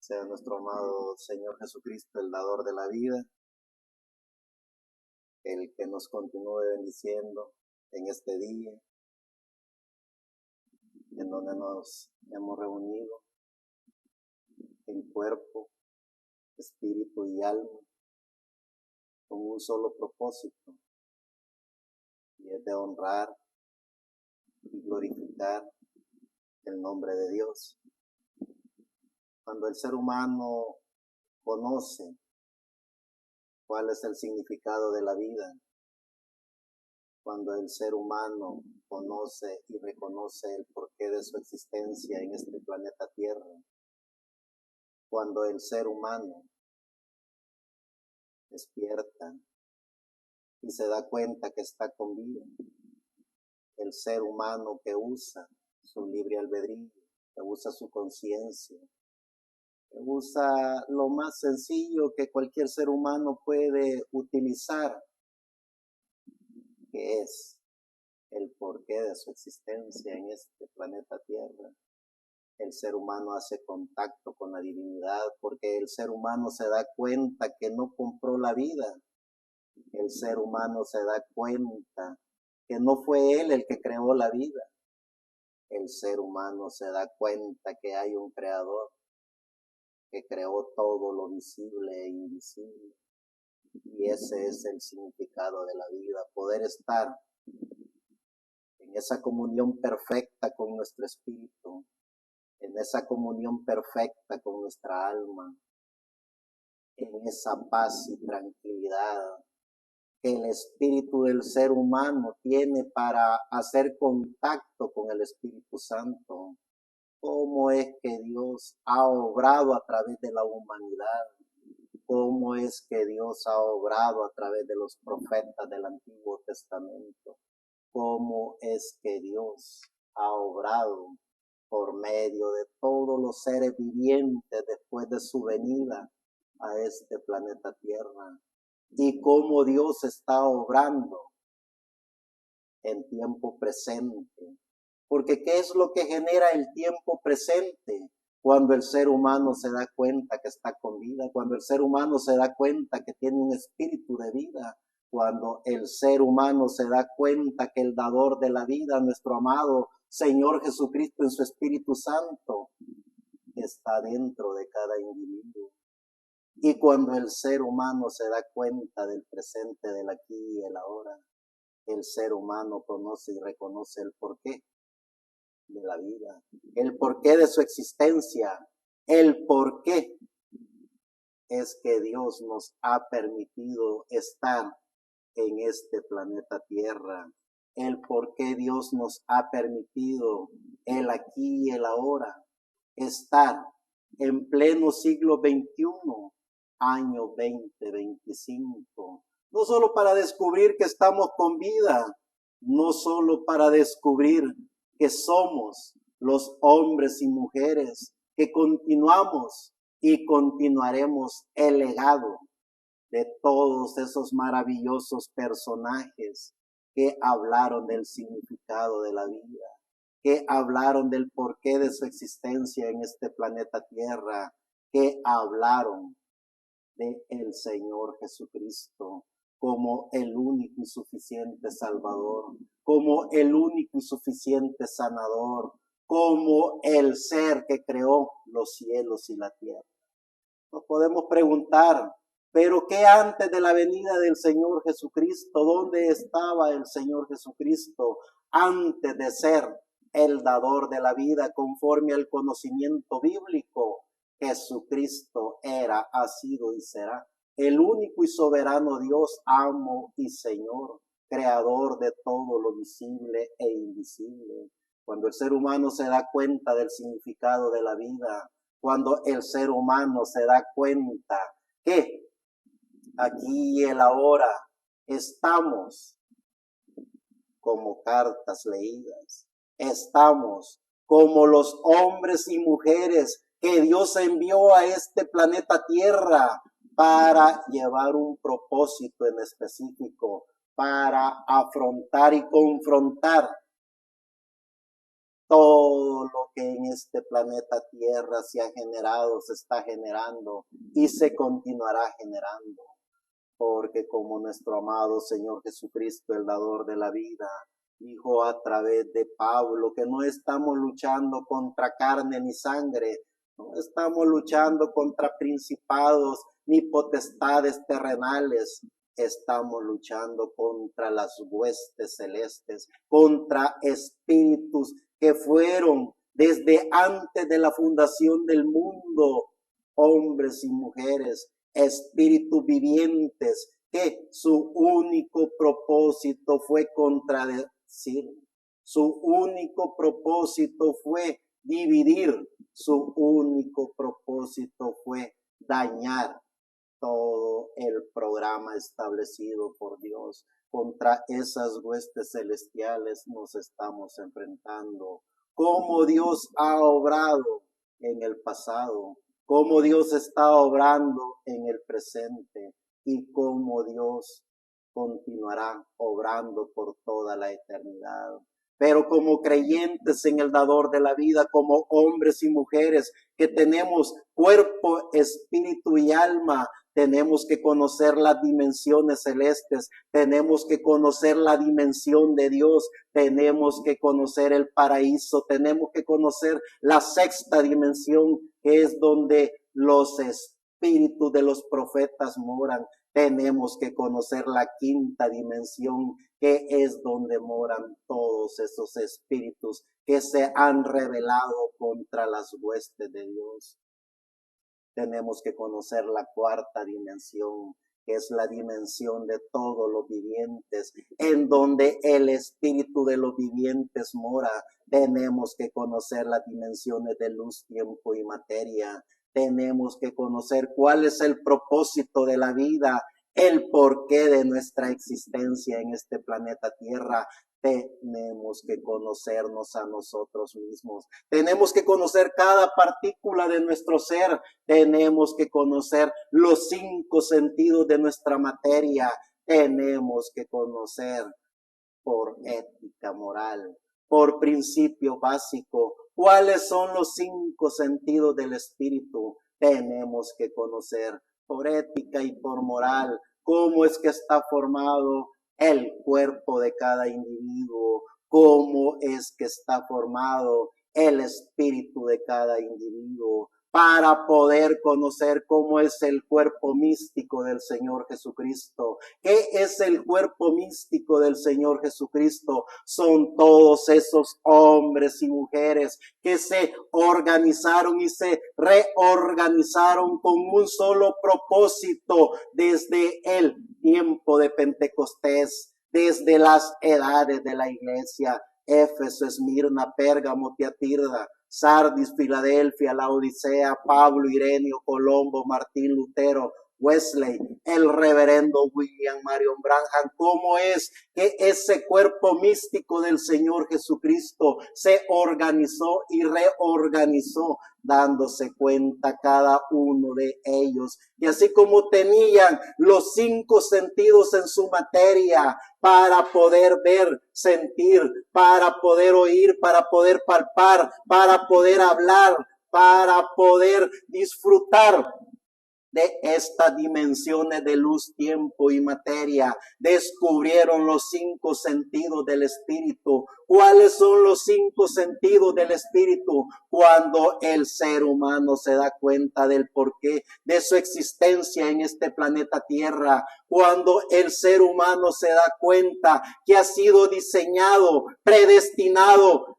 Sea nuestro amado Señor Jesucristo el dador de la vida, el que nos continúe bendiciendo en este día, en donde nos hemos reunido en cuerpo, espíritu y alma, con un solo propósito, y es de honrar y glorificar el nombre de Dios. Cuando el ser humano conoce cuál es el significado de la vida, cuando el ser humano conoce y reconoce el porqué de su existencia en este planeta Tierra, cuando el ser humano despierta y se da cuenta que está con vida, el ser humano que usa su libre albedrío, que usa su conciencia, que usa lo más sencillo que cualquier ser humano puede utilizar, que es el porqué de su existencia en este planeta Tierra. El ser humano hace contacto con la divinidad porque el ser humano se da cuenta que no compró la vida. El ser humano se da cuenta que no fue él el que creó la vida. El ser humano se da cuenta que hay un creador que creó todo lo visible e invisible. Y ese es el significado de la vida, poder estar en esa comunión perfecta con nuestro espíritu, en esa comunión perfecta con nuestra alma, en esa paz y tranquilidad que el espíritu del ser humano tiene para hacer contacto con el Espíritu Santo. ¿Cómo es que Dios ha obrado a través de la humanidad? ¿Cómo es que Dios ha obrado a través de los profetas del Antiguo Testamento? ¿Cómo es que Dios ha obrado por medio de todos los seres vivientes después de su venida a este planeta Tierra? Y cómo Dios está obrando en tiempo presente. Porque ¿qué es lo que genera el tiempo presente? Cuando el ser humano se da cuenta que está con vida, cuando el ser humano se da cuenta que tiene un espíritu de vida, cuando el ser humano se da cuenta que el dador de la vida, nuestro amado Señor Jesucristo en su Espíritu Santo, está dentro de cada individuo. Y cuando el ser humano se da cuenta del presente, del aquí y el ahora, el ser humano conoce y reconoce el porqué de la vida, el porqué de su existencia, el porqué es que Dios nos ha permitido estar en este planeta Tierra, el porqué Dios nos ha permitido el aquí y el ahora, estar en pleno siglo XXI, año 2025, no solo para descubrir que estamos con vida, no solo para descubrir que somos los hombres y mujeres que continuamos y continuaremos el legado de todos esos maravillosos personajes que hablaron del significado de la vida, que hablaron del porqué de su existencia en este planeta Tierra, que hablaron de el Señor Jesucristo como el único y suficiente Salvador, como el único y suficiente sanador, como el ser que creó los cielos y la tierra. Nos podemos preguntar, ¿pero qué antes de la venida del Señor Jesucristo? ¿Dónde estaba el Señor Jesucristo antes de ser el dador de la vida conforme al conocimiento bíblico? Jesucristo era, ha sido y será el único y soberano Dios, amo y Señor, creador de todo lo visible e invisible. Cuando el ser humano se da cuenta del significado de la vida, cuando el ser humano se da cuenta que aquí y el ahora estamos como cartas leídas, estamos como los hombres y mujeres que Dios envió a este planeta Tierra para llevar un propósito en específico, para afrontar y confrontar todo lo que en este planeta Tierra se ha generado, se está generando y se continuará generando. Porque como nuestro amado Señor Jesucristo, el dador de la vida, dijo a través de Pablo que no estamos luchando contra carne ni sangre, no estamos luchando contra principados ni potestades terrenales, estamos luchando contra las huestes celestes, contra espíritus que fueron desde antes de la fundación del mundo, hombres y mujeres, espíritus vivientes, que su único propósito fue contradecir, su único propósito fue dividir, su único propósito fue dañar todo el programa establecido por Dios. Contra esas huestes celestiales nos estamos enfrentando. Cómo Dios ha obrado en el pasado, cómo Dios está obrando en el presente y cómo Dios continuará obrando por toda la eternidad. Pero como creyentes en el dador de la vida, como hombres y mujeres que tenemos cuerpo, espíritu y alma, tenemos que conocer las dimensiones celestes, tenemos que conocer la dimensión de Dios, tenemos que conocer el paraíso, tenemos que conocer la sexta dimensión, que es donde los espíritus de los profetas moran. Tenemos que conocer la quinta dimensión, que es donde moran todos esos espíritus que se han rebelado contra las huestes de Dios. Tenemos que conocer la cuarta dimensión, que es la dimensión de todos los vivientes, en donde el espíritu de los vivientes mora. Tenemos que conocer las dimensiones de luz, tiempo y materia. Tenemos que conocer cuál es el propósito de la vida, el porqué de nuestra existencia en este planeta Tierra. Tenemos que conocernos a nosotros mismos. Tenemos que conocer cada partícula de nuestro ser. Tenemos que conocer los 5 sentidos de nuestra materia. Tenemos que conocer por ética moral, por principio básico, cuáles son los 5 sentidos del espíritu. Tenemos que conocer por ética y por moral cómo es que está formado el cuerpo de cada individuo, cómo es que está formado el espíritu de cada individuo, para poder conocer cómo es el cuerpo místico del Señor Jesucristo. ¿Qué es el cuerpo místico del Señor Jesucristo? Son todos esos hombres y mujeres que se organizaron y se reorganizaron con un solo propósito desde el tiempo de Pentecostés, desde las edades de la iglesia. Éfeso, Esmirna, Pérgamo, Tiatira, Sardis, Filadelfia, Laodicea, Pablo, Ireneo, Colombo, Martín Lutero, Wesley, el reverendo William Marion Branham. ¿Cómo es que ese cuerpo místico del Señor Jesucristo se organizó y reorganizó, dándose cuenta cada uno de ellos? Y así como tenían los 5 sentidos en su materia para poder ver, sentir, para poder oír, para poder palpar, para poder hablar, para poder disfrutar de estas dimensiones de luz, tiempo y materia, descubrieron los 5 sentidos del espíritu. ¿Cuáles son los 5 sentidos del espíritu? Cuando el ser humano se da cuenta del porqué de su existencia en este planeta Tierra, cuando el ser humano se da cuenta que ha sido diseñado, predestinado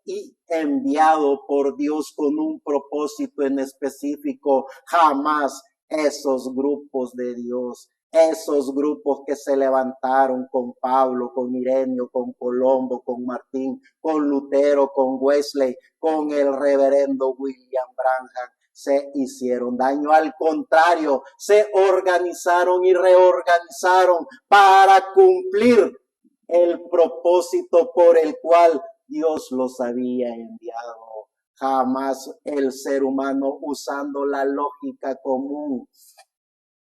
y enviado por Dios con un propósito en específico. Jamás esos grupos de Dios, esos grupos que se levantaron con Pablo, con Ireneo, con Colombo, con Martín, con Lutero, con Wesley, con el reverendo William Branham, se hicieron daño. Al contrario, se organizaron y reorganizaron para cumplir el propósito por el cual Dios los había enviado. Jamás el ser humano, usando la lógica común,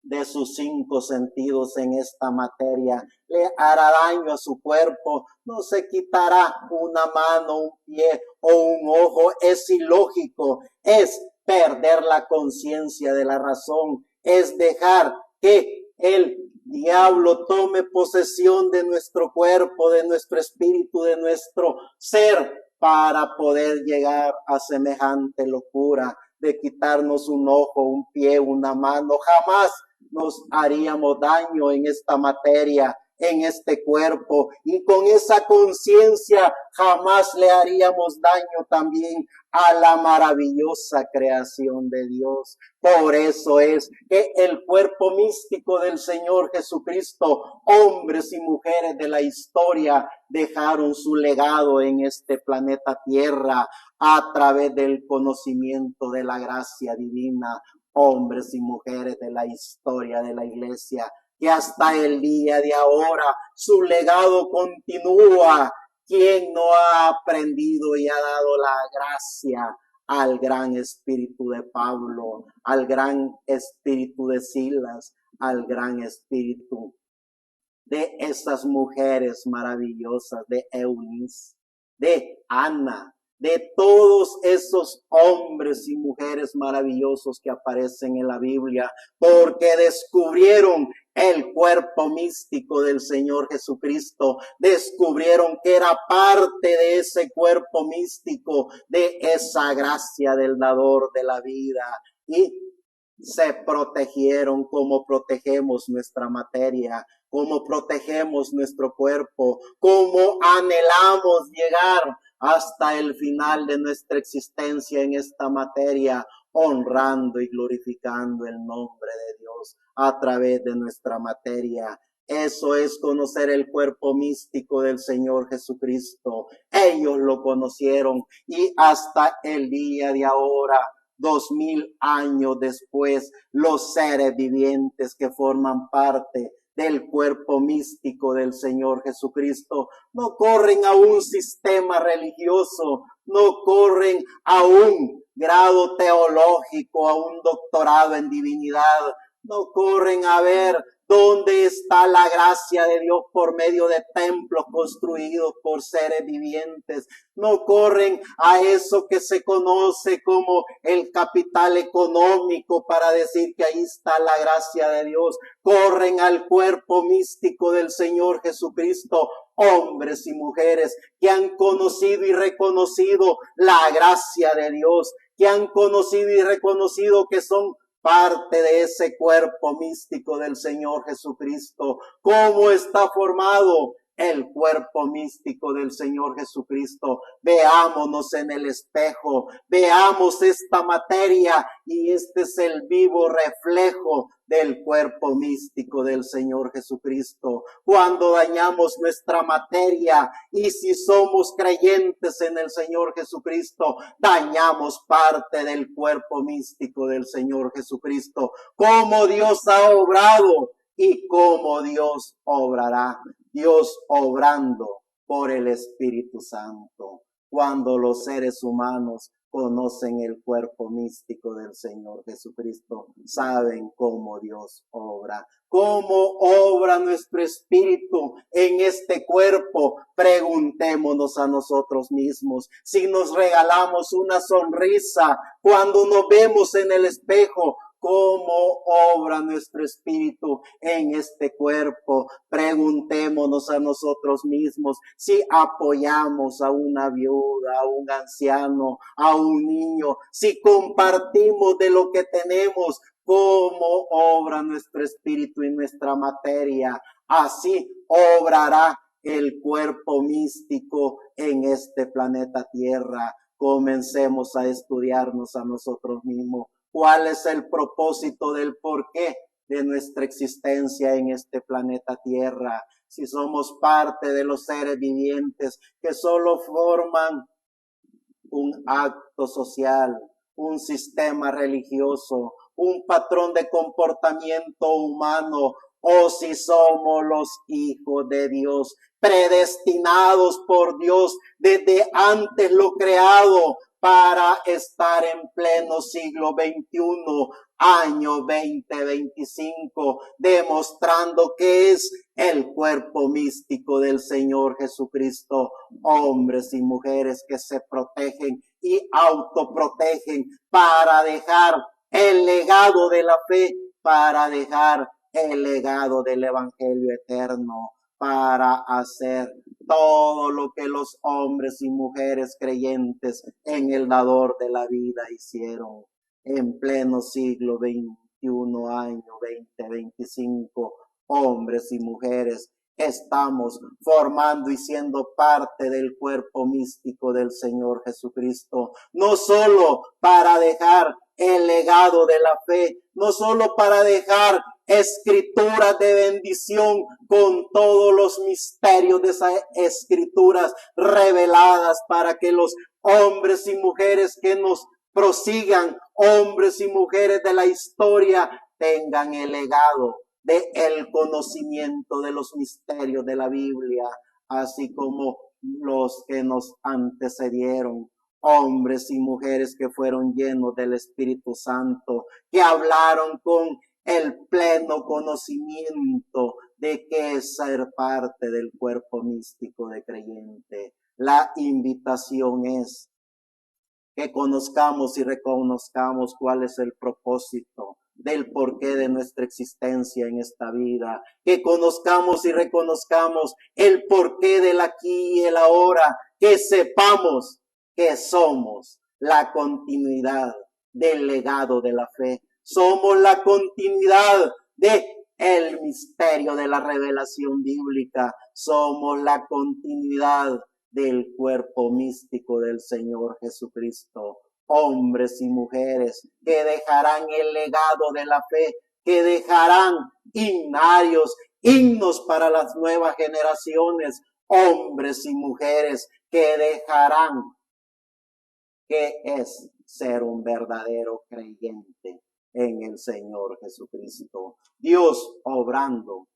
de sus 5 sentidos en esta materia, le hará daño a su cuerpo, no se quitará una mano, un pie o un ojo, es ilógico, es perder la conciencia de la razón, es dejar que el diablo tome posesión de nuestro cuerpo, de nuestro espíritu, de nuestro ser, para poder llegar a semejante locura de quitarnos un ojo, un pie, una mano. Jamás nos haríamos daño en esta materia, en este cuerpo, y con esa conciencia jamás le haríamos daño también a la maravillosa creación de Dios. Por eso es que el cuerpo místico del Señor Jesucristo, hombres y mujeres de la historia, dejaron su legado en este planeta Tierra a través del conocimiento de la gracia divina. Hombres y mujeres de la historia de la iglesia, que hasta el día de ahora su legado continúa. ¿Quién no ha aprendido y ha dado la gracia al gran espíritu de Pablo, al gran espíritu de Silas, al gran espíritu de esas mujeres maravillosas, de Eunice, de Ana, de todos esos hombres y mujeres maravillosos que aparecen en la Biblia, porque descubrieron el cuerpo místico del Señor Jesucristo, descubrieron que era parte de ese cuerpo místico, de esa gracia del dador de la vida, y se protegieron como protegemos nuestra materia, como protegemos nuestro cuerpo, como anhelamos llegar hasta el final de nuestra existencia en esta materia, honrando y glorificando el nombre de Dios a través de nuestra materia. Eso es conocer el cuerpo místico del Señor Jesucristo. Ellos lo conocieron y hasta el día de ahora, 2000 años después, los seres vivientes que forman parte del cuerpo místico del Señor Jesucristo no corren a un sistema religioso, no corren a un grado teológico, a un doctorado en divinidad, no corren a ver dónde está la gracia de Dios por medio de templos construidos por seres vivientes. No corren a eso que se conoce como el capital económico para decir que ahí está la gracia de Dios. Corren al cuerpo místico del Señor Jesucristo, hombres y mujeres que han conocido y reconocido la gracia de Dios, que han conocido y reconocido que son parte de ese cuerpo místico del Señor Jesucristo. ¿Cómo está formado el cuerpo místico del Señor Jesucristo? Veámonos en el espejo, veamos esta materia, y este es el vivo reflejo del cuerpo místico del Señor Jesucristo. Cuando dañamos nuestra materia, y si somos creyentes en el Señor Jesucristo, dañamos parte del cuerpo místico del Señor Jesucristo. Cómo Dios ha obrado y cómo Dios obrará. Dios obrando por el Espíritu Santo. Cuando los seres humanos conocen el cuerpo místico del Señor Jesucristo, saben cómo Dios obra, cómo obra nuestro espíritu en este cuerpo. Preguntémonos a nosotros mismos si nos regalamos una sonrisa cuando nos vemos en el espejo. ¿Cómo obra nuestro espíritu en este cuerpo? Preguntémonos a nosotros mismos si apoyamos a una viuda, a un anciano, a un niño, si compartimos de lo que tenemos. ¿Cómo obra nuestro espíritu y nuestra materia? Así obrará el cuerpo místico en este planeta Tierra. Comencemos a estudiarnos a nosotros mismos. ¿Cuál es el propósito del porqué de nuestra existencia en este planeta Tierra? Si somos parte de los seres vivientes que solo forman un acto social, un sistema religioso, un patrón de comportamiento humano, o si somos los hijos de Dios, predestinados por Dios desde antes lo creado, para estar en pleno siglo XXI año 2025, demostrando que es el cuerpo místico del Señor Jesucristo, hombres y mujeres que se protegen y autoprotegen para dejar el legado de la fe, para dejar el legado del Evangelio eterno, para hacer todo lo que los hombres y mujeres creyentes en el dador de la vida hicieron en pleno siglo XXI, año 2025, hombres y mujeres, estamos formando y siendo parte del cuerpo místico del Señor Jesucristo, no solo para dejar el legado de la fe, no solo para dejar escrituras de bendición con todos los misterios de esas escrituras reveladas para que los hombres y mujeres que nos prosigan, hombres y mujeres de la historia, tengan el legado del conocimiento de los misterios de la Biblia, así como los que nos antecedieron, hombres y mujeres que fueron llenos del Espíritu Santo, que hablaron con el pleno conocimiento de qué es ser parte del cuerpo místico de creyente. La invitación es que conozcamos y reconozcamos cuál es el propósito del porqué de nuestra existencia en esta vida, que conozcamos y reconozcamos el porqué del aquí y el ahora, que sepamos que somos la continuidad del legado de la fe, somos la continuidad de el misterio de la revelación bíblica, somos la continuidad del cuerpo místico del Señor Jesucristo, hombres y mujeres que dejarán el legado de la fe, que dejarán himnos para las nuevas generaciones, hombres y mujeres que dejarán qué es ser un verdadero creyente en el Señor Jesucristo. Dios obrando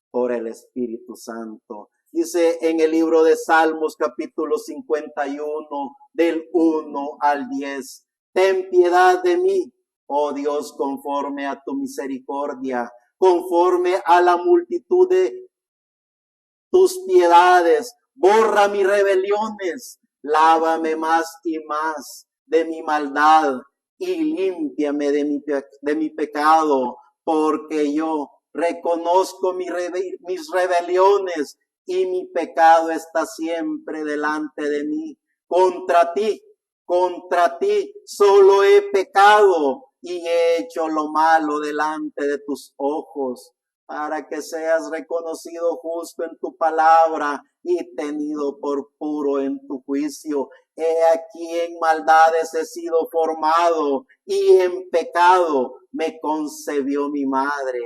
por el Espíritu Santo. Dice en el libro de Salmos capítulo 51 del 1 al 10, ten piedad de mí, oh Dios, conforme a tu misericordia, conforme a la multitud de tus piedades, borra mis rebeliones, lávame más y más de mi maldad y límpiame de mi pecado, porque yo reconozco mis rebeliones y mi pecado está siempre delante de mí. Contra ti solo he pecado y he hecho lo malo delante de tus ojos, para que seas reconocido justo en tu palabra y tenido por puro en tu juicio. He aquí en maldades he sido formado y en pecado me concebió mi madre.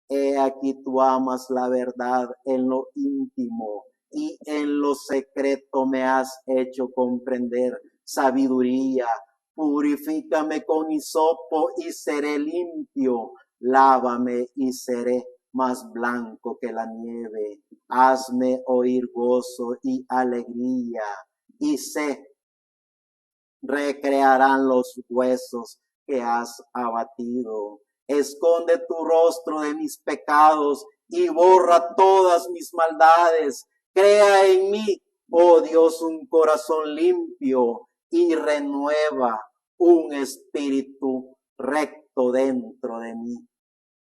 He aquí tú amas la verdad en lo íntimo y en lo secreto me has hecho comprender sabiduría. Purifícame con hisopo y seré limpio. Lávame y seré más blanco que la nieve. Hazme oír gozo y alegría, y se recrearán los huesos que has abatido. Esconde tu rostro de mis pecados y borra todas mis maldades. Crea en mí, oh Dios, un corazón limpio y renueva un espíritu recto dentro de mí.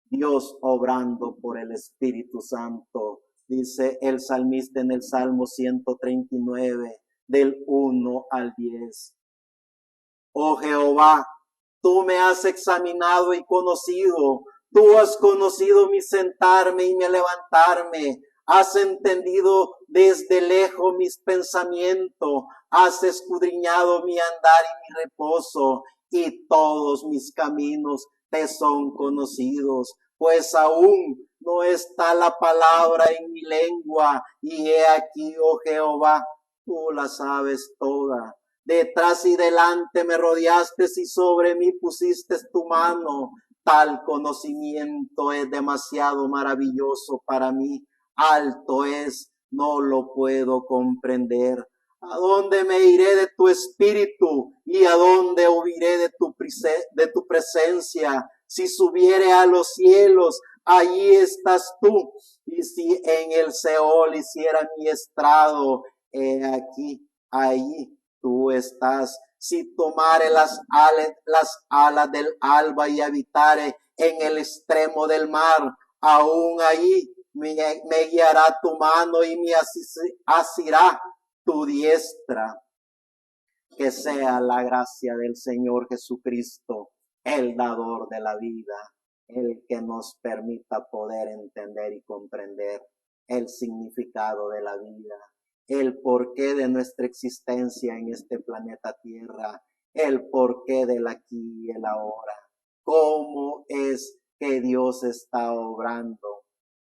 Dios obrando por el Espíritu Santo, dice el salmista en el Salmo 139, del 1 al 10. Oh Jehová, tú me has examinado y conocido, tú has conocido mi sentarme y mi levantarme, has entendido desde lejos mis pensamientos, has escudriñado mi andar y mi reposo, y todos mis caminos te son conocidos, pues aún no está la palabra en mi lengua, y he aquí, oh Jehová, tú la sabes toda. Detrás y delante me rodeaste y sobre mí pusiste tu mano. Tal conocimiento es demasiado maravilloso para mí. Alto es, no lo puedo comprender. ¿A dónde me iré de tu espíritu? ¿Y a dónde huiré de tu presencia? Si subiere a los cielos, allí estás tú. Y si en el Seol hiciera mi estrado, he aquí, allí tú estás. Si tomare las alas del alba y habitare en el extremo del mar, aún allí me guiará tu mano y me asirá tu diestra. Que sea la gracia del Señor Jesucristo, el dador de la vida, el que nos permita poder entender y comprender el significado de la vida, el porqué de nuestra existencia en este planeta Tierra, el porqué del aquí y el ahora, cómo es que Dios está obrando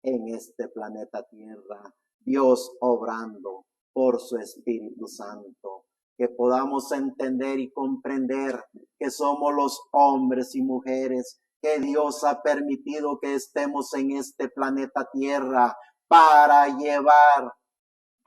en este planeta Tierra, Dios obrando por su Espíritu Santo, que podamos entender y comprender que somos los hombres y mujeres que Dios ha permitido que estemos en este planeta Tierra para llevar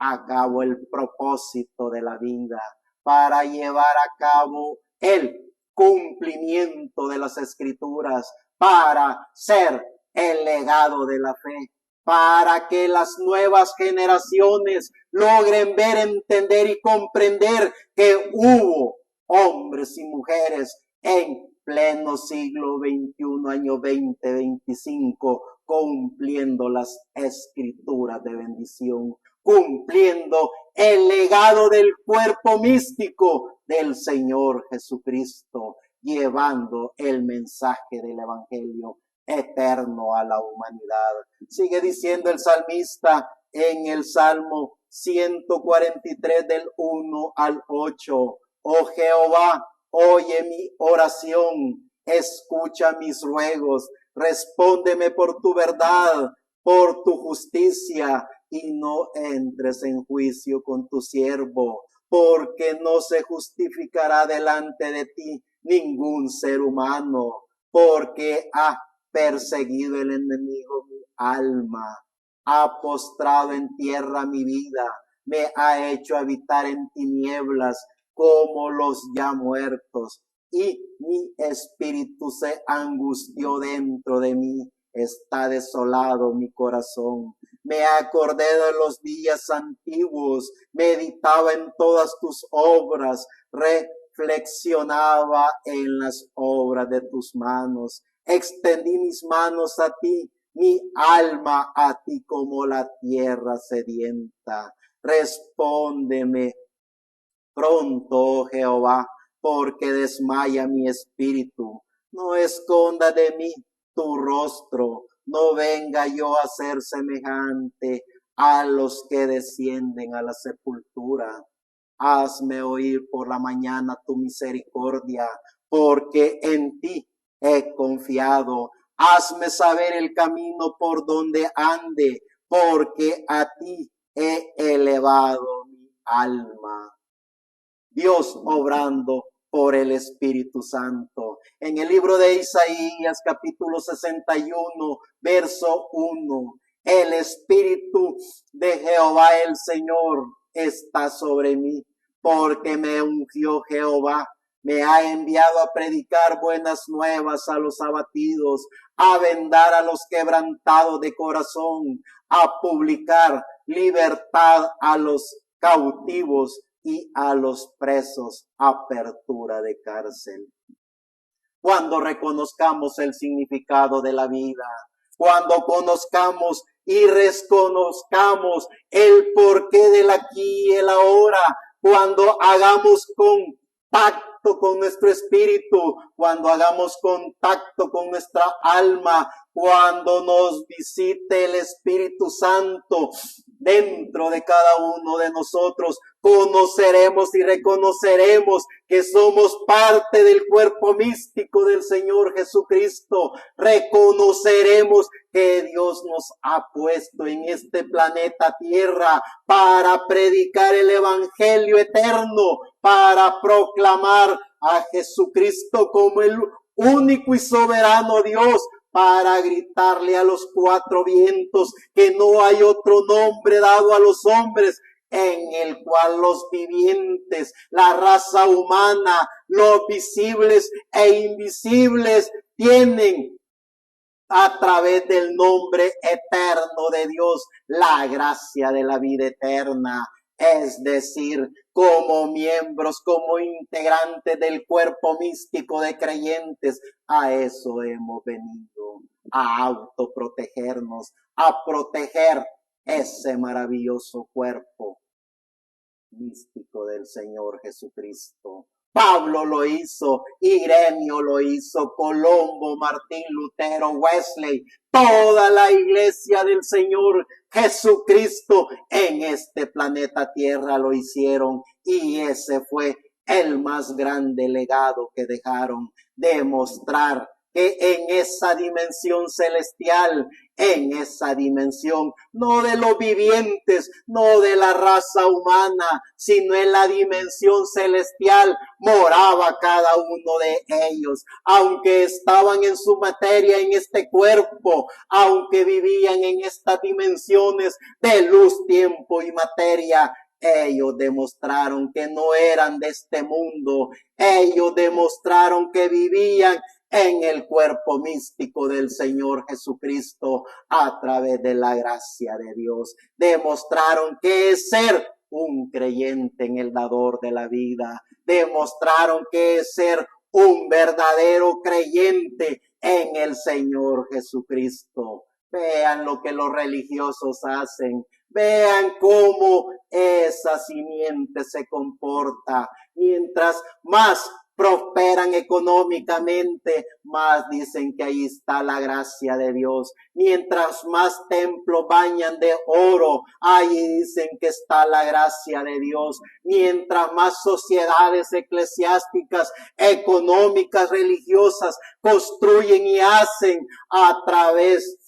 a cabo el propósito de la vida, para llevar a cabo el cumplimiento de las Escrituras, para ser el legado de la fe, para que las nuevas generaciones logren ver, entender y comprender que hubo hombres y mujeres en pleno siglo XXI, año 2025, cumpliendo las Escrituras de bendición, cumpliendo el legado del cuerpo místico del Señor Jesucristo, llevando el mensaje del Evangelio eterno a la humanidad. Sigue diciendo el salmista en el Salmo 143 del 1 al 8. Oh Jehová, oye mi oración, escucha mis ruegos, respóndeme por tu verdad, por tu justicia, y no entres en juicio con tu siervo, porque no se justificará delante de ti ningún ser humano, porque ha perseguido el enemigo mi alma, ha postrado en tierra mi vida, me ha hecho habitar en tinieblas como los ya muertos, y mi espíritu se angustió dentro de mí, está desolado mi corazón. Me acordé de los días antiguos, meditaba en todas tus obras, reflexionaba en las obras de tus manos. Extendí mis manos a ti, mi alma a ti como la tierra sedienta. Respóndeme pronto, oh Jehová, porque desmaya mi espíritu. No esconda de mí tu rostro, no venga yo a ser semejante a los que descienden a la sepultura. Hazme oír por la mañana tu misericordia, porque en ti he confiado. Hazme saber el camino por donde ande, porque a ti he elevado mi alma. Dios obrando por el Espíritu Santo. En el libro de Isaías, capítulo 61, verso 1, el Espíritu de Jehová el Señor está sobre mí, porque me ungió Jehová, me ha enviado a predicar buenas nuevas a los abatidos, a vendar a los quebrantados de corazón, a publicar libertad a los cautivos y a los presos, apertura de cárcel. Cuando reconozcamos el significado de la vida, cuando conozcamos y reconozcamos el porqué del aquí y el ahora, cuando hagamos contacto con nuestro espíritu, cuando hagamos contacto con nuestra alma, cuando nos visite el Espíritu Santo dentro de cada uno de nosotros, conoceremos y reconoceremos que somos parte del cuerpo místico del Señor Jesucristo. Reconoceremos que Dios nos ha puesto en este planeta Tierra para predicar el Evangelio eterno, para proclamar a Jesucristo como el único y soberano Dios, para gritarle a los cuatro vientos que no hay otro nombre dado a los hombres en el cual los vivientes, la raza humana, los visibles e invisibles, tienen a través del nombre eterno de Dios la gracia de la vida eterna. Es decir, como miembros, como integrantes del cuerpo místico de creyentes, a eso hemos venido, a autoprotegernos, a proteger ese maravilloso cuerpo místico del Señor Jesucristo. Pablo lo hizo, Ireneo lo hizo, Colombo, Martín Lutero, Wesley, toda la iglesia del Señor Jesucristo en este planeta Tierra lo hicieron, y ese fue el más grande legado que dejaron, demostrar que en esa dimensión celestial, en esa dimensión, no de los vivientes, no de la raza humana, sino en la dimensión celestial, moraba cada uno de ellos, aunque estaban en su materia en este cuerpo, aunque vivían en estas dimensiones de luz, tiempo y materia. Ellos demostraron que no eran de este mundo, ellos demostraron que vivían en el cuerpo místico del Señor Jesucristo a través de la gracia de Dios. Demostraron que es ser un creyente en el dador de la vida. Demostraron que es ser un verdadero creyente en el Señor Jesucristo. Vean lo que los religiosos hacen. Vean cómo esa simiente se comporta. Mientras más prosperan económicamente, más dicen que ahí está la gracia de Dios. Mientras más templos bañan de oro, ahí dicen que está la gracia de Dios. Mientras más sociedades eclesiásticas, económicas, religiosas construyen y hacen a través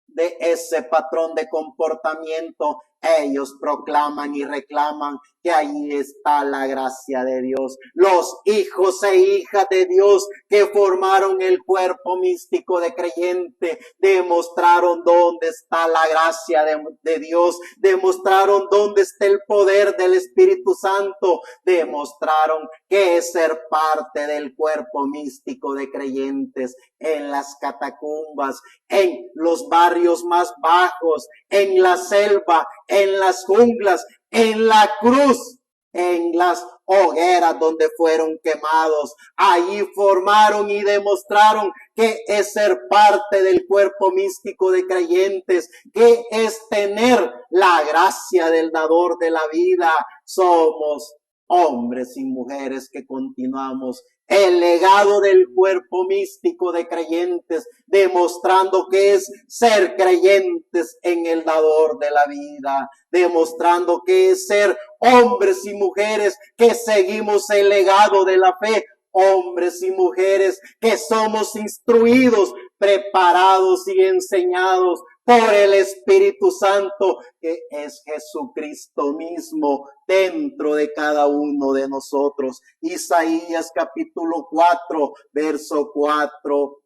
de ese patrón de comportamiento, ellos proclaman y reclaman que ahí está la gracia de Dios. Los hijos e hijas de Dios que formaron el cuerpo místico de creyente demostraron dónde está la gracia de Dios, demostraron dónde está el poder del Espíritu Santo, demostraron que es ser parte del cuerpo místico de creyentes en las catacumbas, en los barrios más bajos, en la selva, en las junglas, en la cruz, en las hogueras donde fueron quemados. Allí formaron y demostraron que es ser parte del cuerpo místico de creyentes, que es tener la gracia del dador de la vida. Somos hombres y mujeres que continuamos el legado del cuerpo místico de creyentes, demostrando que es ser creyentes en el dador de la vida, demostrando que es ser hombres y mujeres que seguimos el legado de la fe, hombres y mujeres que somos instruidos, preparados y enseñados por el Espíritu Santo, que es Jesucristo mismo dentro de cada uno de nosotros. Isaías capítulo 4, verso 4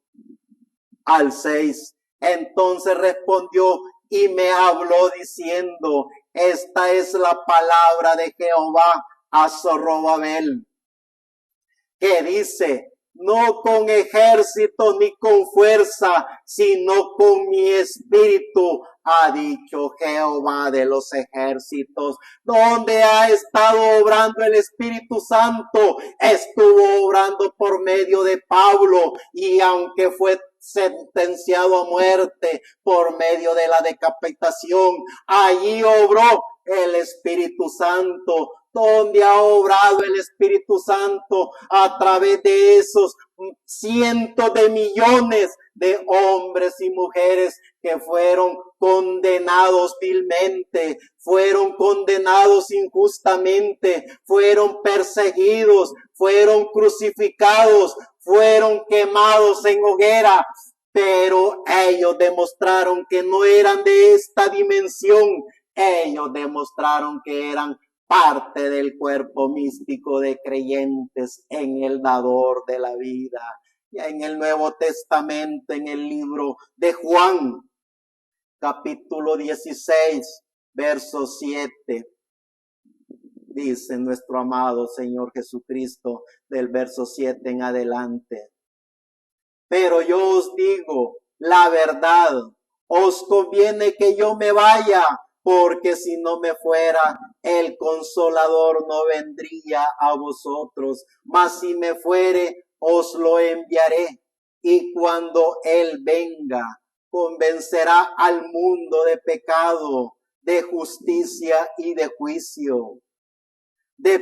al 6. Entonces respondió y me habló diciendo: esta es la palabra de Jehová a Zorobabel, que dice: no con ejército ni con fuerza, sino con mi espíritu, ha dicho Jehová de los ejércitos. Donde ha estado obrando el Espíritu Santo, estuvo obrando por medio de Pablo, y aunque fue sentenciado a muerte por medio de la decapitación, allí obró el Espíritu Santo. Donde ha obrado el Espíritu Santo a través de esos cientos de millones de hombres y mujeres que fueron condenados vilmente, fueron condenados injustamente, fueron perseguidos, fueron crucificados, fueron quemados en hoguera, pero ellos demostraron que no eran de esta dimensión. Ellos demostraron que eran parte del cuerpo místico de creyentes en el dador de la vida. Y en el Nuevo Testamento, en el libro de Juan, capítulo 16, verso 7, dice nuestro amado Señor Jesucristo del verso 7 en adelante. Pero yo os digo la verdad, os conviene que yo me vaya, porque si no me fuera, el Consolador no vendría a vosotros, mas si me fuere, os lo enviaré. Y cuando Él venga, convencerá al mundo de pecado, de justicia y de juicio. De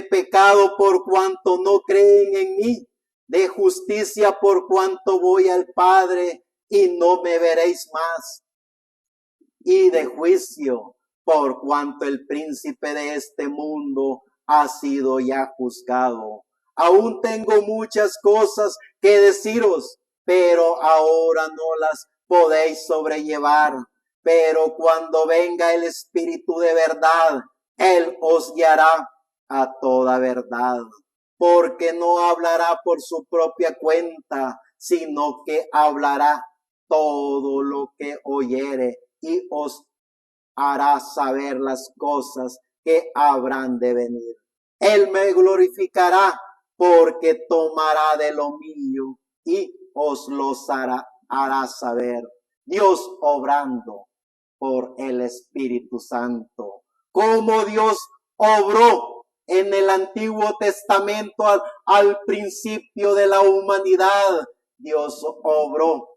pecado por cuanto no creen en mí, de justicia por cuanto voy al Padre y no me veréis más, y de juicio por cuanto el príncipe de este mundo ha sido ya juzgado. Aún tengo muchas cosas que deciros, pero ahora no las podéis sobrellevar. Pero cuando venga el Espíritu de verdad, Él os guiará a toda verdad, porque no hablará por su propia cuenta, sino que hablará todo lo que oyere y os hará saber las cosas que habrán de venir. Él me glorificará porque tomará de lo mío y os los hará saber. Dios obrando por el Espíritu Santo. Como Dios obró en el Antiguo Testamento al principio de la humanidad, Dios obró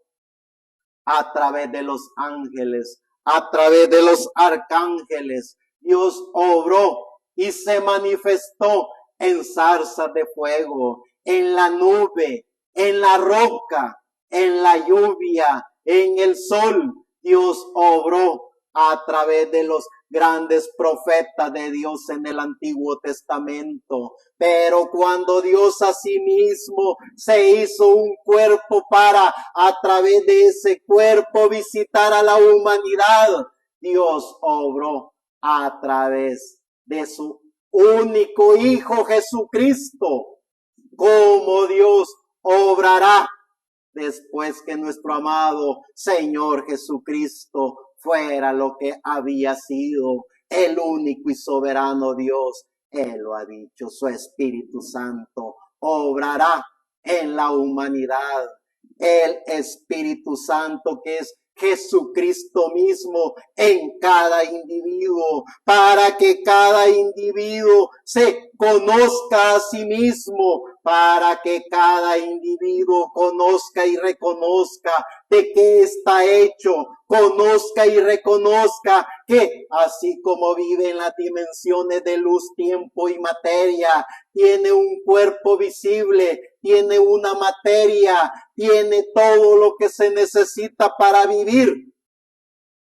a través de los ángeles, a través de los arcángeles. Dios obró y se manifestó en zarzas de fuego, en la nube, en la roca, en la lluvia, en el sol. Dios obró a través de los grandes profetas de Dios en el Antiguo Testamento. Pero cuando Dios a sí mismo se hizo un cuerpo para a través de ese cuerpo visitar a la humanidad, Dios obró a través de su único Hijo Jesucristo. Como Dios obrará después que nuestro amado Señor Jesucristo fuera lo que había sido, el único y soberano Dios. Él lo ha dicho, su Espíritu Santo obrará en la humanidad. El Espíritu Santo, que es Jesucristo mismo en cada individuo, para que cada individuo se conozca a sí mismo, para que cada individuo conozca y reconozca de qué está hecho, conozca y reconozca que así como vive en las dimensiones de luz, tiempo y materia, tiene un cuerpo visible, tiene una materia, tiene todo lo que se necesita para vivir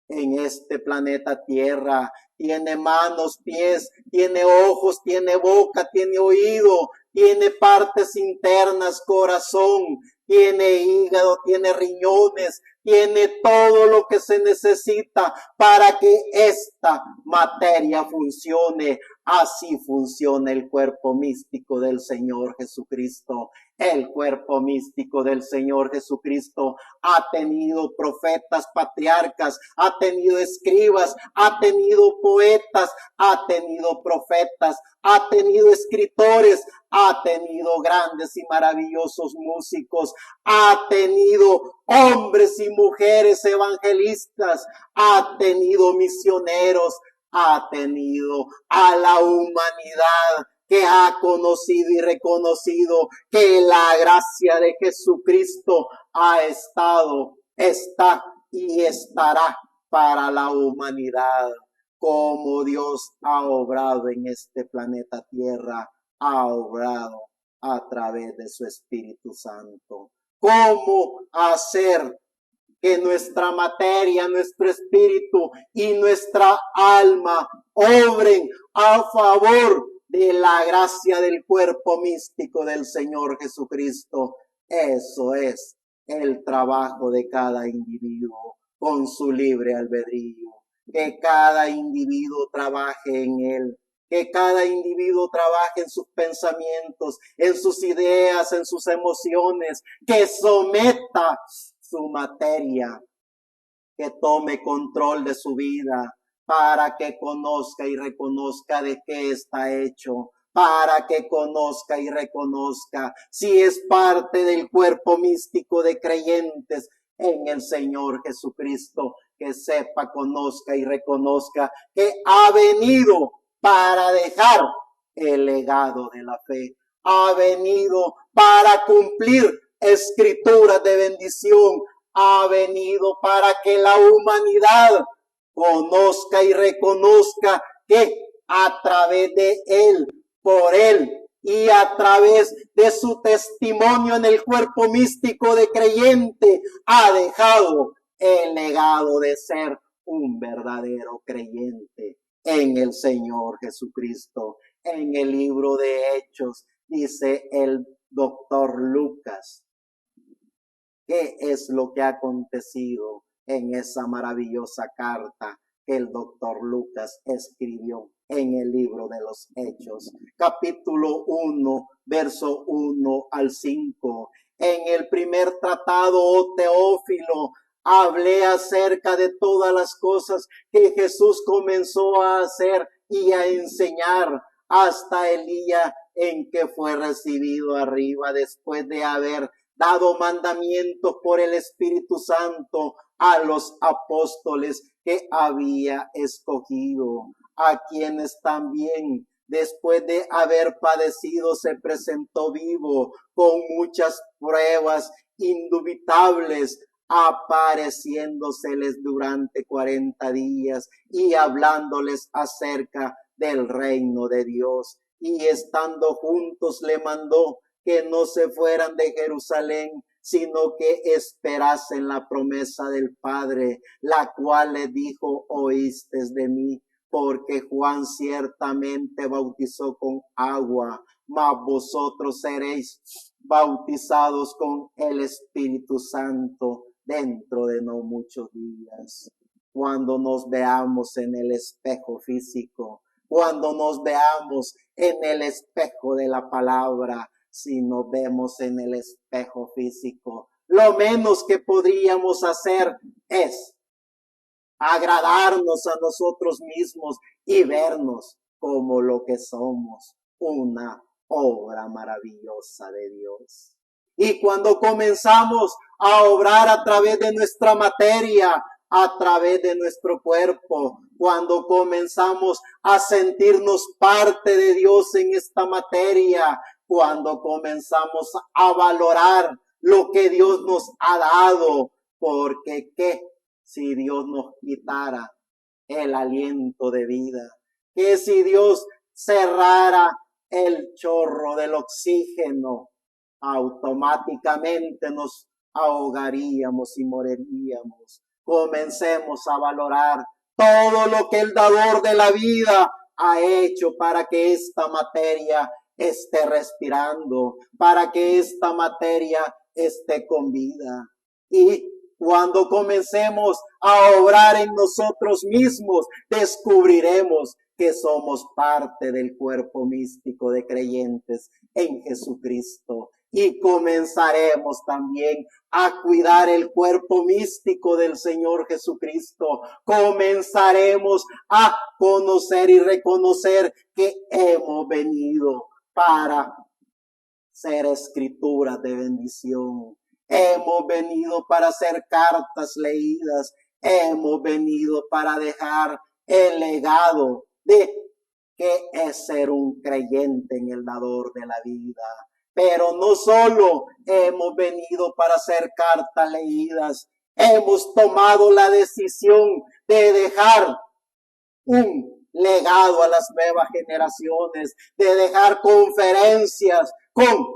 en este planeta Tierra. Tiene manos, pies, tiene ojos, tiene boca, tiene oído, tiene partes internas, corazón, tiene hígado, tiene riñones, tiene todo lo que se necesita para que esta materia funcione. Así funciona el cuerpo místico del Señor Jesucristo. El cuerpo místico del Señor Jesucristo ha tenido profetas, patriarcas, ha tenido escribas, ha tenido poetas, ha tenido profetas, ha tenido escritores, ha tenido grandes y maravillosos músicos, ha tenido hombres y mujeres evangelistas, ha tenido misioneros, ha tenido a la humanidad que ha conocido y reconocido que la gracia de Jesucristo ha estado, está y estará para la humanidad. Como Dios ha obrado en este planeta Tierra, ha obrado a través de su Espíritu Santo. ¿Cómo hacer que nuestra materia, nuestro espíritu y nuestra alma obren a favor de la gracia del cuerpo místico del Señor Jesucristo? Eso es el trabajo de cada individuo con su libre albedrío. Que cada individuo trabaje en él. Que cada individuo trabaje en sus pensamientos, en sus ideas, en sus emociones. Que someta su materia, que tome control de su vida para que conozca y reconozca de qué está hecho, para que conozca y reconozca si es parte del cuerpo místico de creyentes en el Señor Jesucristo, que sepa, conozca y reconozca que ha venido para dejar el legado de la fe, ha venido para cumplir escrituras de bendición, ha venido para que la humanidad conozca y reconozca que a través de Él, por Él y a través de su testimonio en el cuerpo místico de creyente, ha dejado el legado de ser un verdadero creyente en el Señor Jesucristo. En el libro de Hechos dice el doctor Lucas qué es lo que ha acontecido en esa maravillosa carta que el doctor Lucas escribió en el libro de los Hechos, capítulo 1, verso 1 al 5. En el primer tratado, oh Teófilo, hablé acerca de todas las cosas que Jesús comenzó a hacer y a enseñar hasta el día en que fue recibido arriba, después de haber dado mandamientos por el Espíritu Santo a los apóstoles que había escogido, a quienes también, después de haber padecido, se presentó vivo con muchas pruebas indubitables, apareciéndoseles durante 40 días y hablándoles acerca del reino de Dios. Y estando juntos le mandó que no se fueran de Jerusalén, sino que esperasen la promesa del Padre, la cual le dijo: oístes de mí, porque Juan ciertamente bautizó con agua, mas vosotros seréis bautizados con el Espíritu Santo dentro de no muchos días. Cuando nos veamos en el espejo físico, cuando nos veamos en el espejo de la palabra, si nos vemos en el espejo físico, lo menos que podríamos hacer es agradarnos a nosotros mismos y vernos como lo que somos, una obra maravillosa de Dios. Y cuando comenzamos a obrar a través de nuestra materia, a través de nuestro cuerpo, cuando comenzamos a sentirnos parte de Dios en esta materia, cuando comenzamos a valorar lo que Dios nos ha dado, porque ¿qué si Dios nos quitara el aliento de vida? ¿Qué si Dios cerrara el chorro del oxígeno? Automáticamente nos ahogaríamos y moriríamos. Comencemos a valorar todo lo que el dador de la vida ha hecho para que esta materia esté respirando, para que esta materia esté con vida. Y cuando comencemos a obrar en nosotros mismos, descubriremos que somos parte del cuerpo místico de creyentes en Jesucristo. Y comenzaremos también a cuidar el cuerpo místico del Señor Jesucristo. Comenzaremos a conocer y reconocer que hemos venido para ser escrituras de bendición. Hemos venido para ser cartas leídas. Hemos venido para dejar el legado de que es ser un creyente en el dador de la vida. Pero no solo hemos venido para ser cartas leídas, hemos tomado la decisión de dejar un legado a las nuevas generaciones, de dejar conferencias con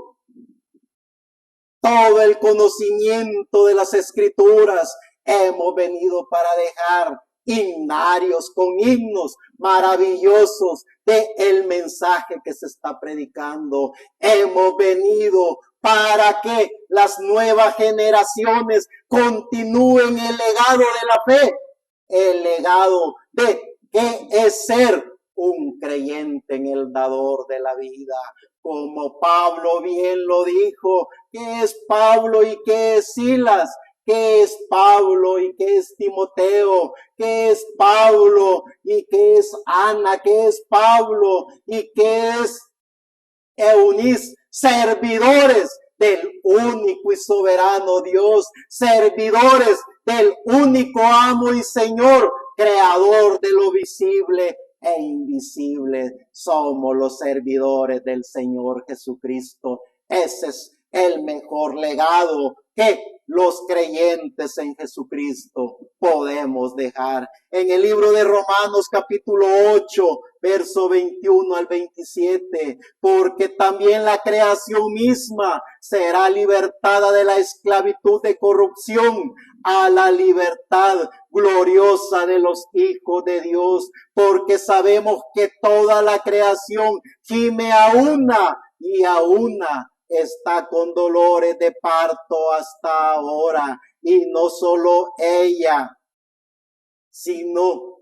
todo el conocimiento de las Escrituras. Hemos venido para dejar himnarios con himnos maravillosos de el mensaje que se está predicando. Hemos venido para que las nuevas generaciones continúen el legado de la fe, el legado de que es ser un creyente en el dador de la vida. Como Pablo bien lo dijo, ¿qué es Pablo y qué es Silas? qué es Pablo y qué es Timoteo, qué es Pablo y qué es Ana, qué es Pablo y qué es Eunice, servidores del único y soberano Dios, servidores del único amo y Señor, creador de lo visible e invisible. Somos los servidores del Señor Jesucristo. Ese es el mejor legado que los creyentes en Jesucristo podemos dejar. En el libro de Romanos capítulo 8, verso 21 al 27, porque también la creación misma será libertada de la esclavitud de corrupción a la libertad gloriosa de los hijos de Dios, porque sabemos que toda la creación gime a una y a una está con dolores de parto hasta ahora, y no solo ella, sino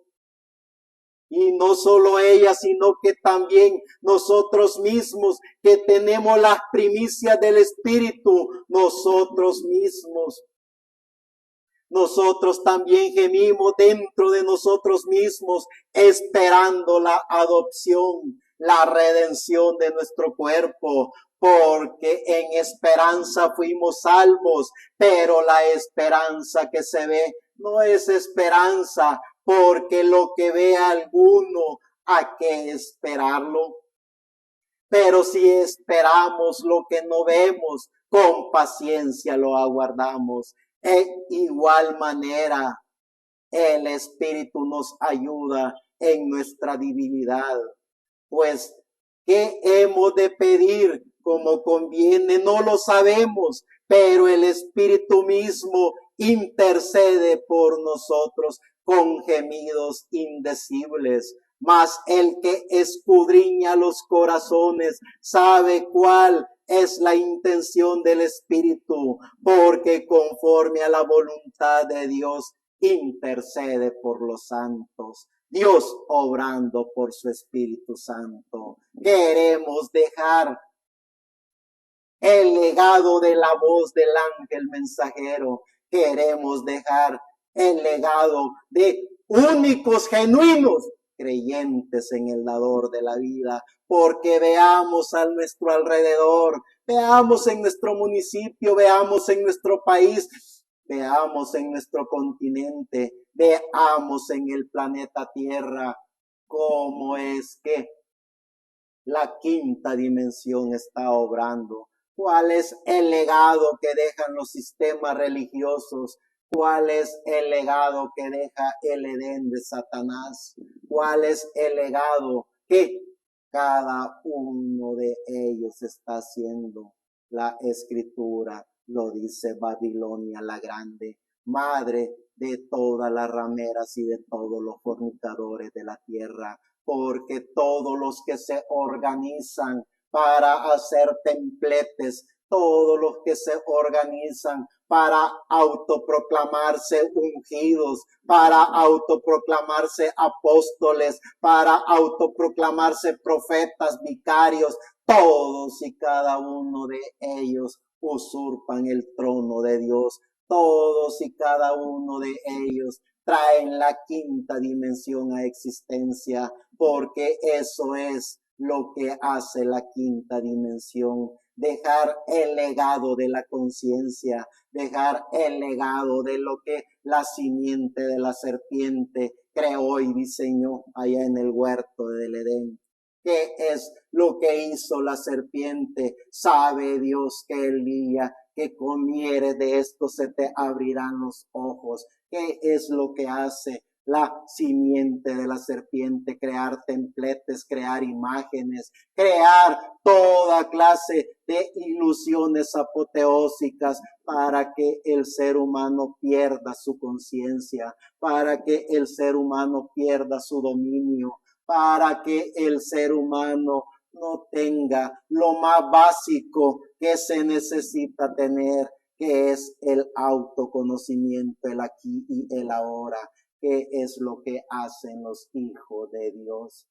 que también nosotros mismos que tenemos las primicias del Espíritu, nosotros también gemimos dentro de nosotros mismos, esperando la adopción, la redención de nuestro cuerpo, porque en esperanza fuimos salvos, pero la esperanza que se ve no es esperanza, porque lo que ve alguno, ¿a qué esperarlo? Pero si esperamos lo que no vemos, con paciencia lo aguardamos. En igual manera, el Espíritu nos ayuda en nuestra debilidad. Pues, ¿qué hemos de pedir como conviene? No lo sabemos, pero el Espíritu mismo intercede por nosotros con gemidos indecibles. Mas el que escudriña los corazones sabe cuál es la intención del Espíritu, porque conforme a la voluntad de Dios intercede por los santos. Dios obrando por su Espíritu Santo. Queremos dejar el legado de la voz del ángel mensajero. Queremos dejar el legado de únicos, genuinos creyentes en el dador de la vida, porque veamos a nuestro alrededor, veamos en nuestro municipio, veamos en nuestro país, veamos en nuestro continente, veamos en el planeta Tierra cómo es que la quinta dimensión está obrando. ¿Cuál es el legado que dejan los sistemas religiosos? ¿Cuál es el legado que deja el Edén de Satanás? ¿Cuál es el legado que cada uno de ellos está haciendo? La Escritura lo dice: Babilonia la grande, madre de todas las rameras y de todos los fornicadores de la tierra, porque todos los que se organizan para hacer templetes, todos los que se organizan para autoproclamarse ungidos, para autoproclamarse apóstoles, para autoproclamarse profetas, vicarios, todos y cada uno de ellos usurpan el trono de Dios. Todos y cada uno de ellos traen la quinta dimensión a existencia, porque eso es lo que hace la quinta dimensión: dejar el legado de la conciencia, dejar el legado de lo que la simiente de la serpiente creó y diseñó allá en el huerto del Edén. ¿Qué es lo que hizo la serpiente? Sabe Dios que el día que comieres de esto se te abrirán los ojos. ¿Qué es lo que hace la simiente de la serpiente? Crear templetes, crear imágenes, crear toda clase de ilusiones apoteósicas para que el ser humano pierda su conciencia, para que el ser humano pierda su dominio, para que el ser humano no tenga lo más básico que se necesita tener, que es el autoconocimiento, el aquí y el ahora. ¿Qué es lo que hacen los hijos de Dios?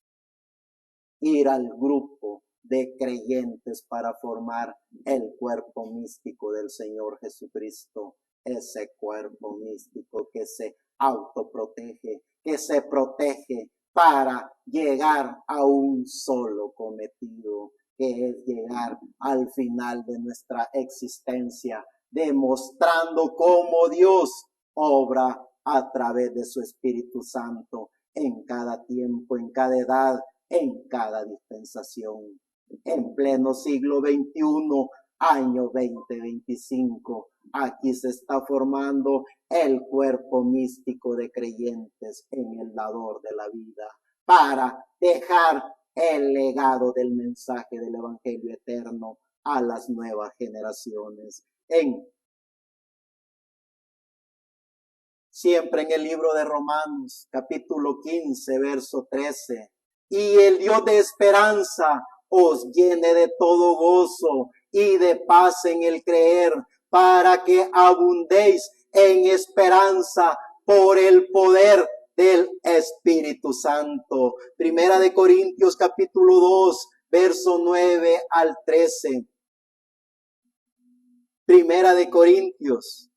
Ir al grupo de creyentes para formar el cuerpo místico del Señor Jesucristo. ese cuerpo místico que se autoprotege, que se protege para llegar a un solo cometido, que es llegar al final de nuestra existencia, demostrando cómo Dios obra a través de su Espíritu Santo en cada tiempo, en cada edad, en cada dispensación. En pleno siglo XXI, año 2025, aquí se está formando el cuerpo místico de creyentes en el dador de la vida para dejar el legado del mensaje del Evangelio eterno a las nuevas generaciones. Siempre en el libro de Romanos, capítulo 15, verso 13. Y el Dios de esperanza os llene de todo gozo y de paz en el creer, para que abundéis en esperanza por el poder del Espíritu Santo. Primera de Corintios, capítulo 2, verso 9 al 13. Primera de Corintios,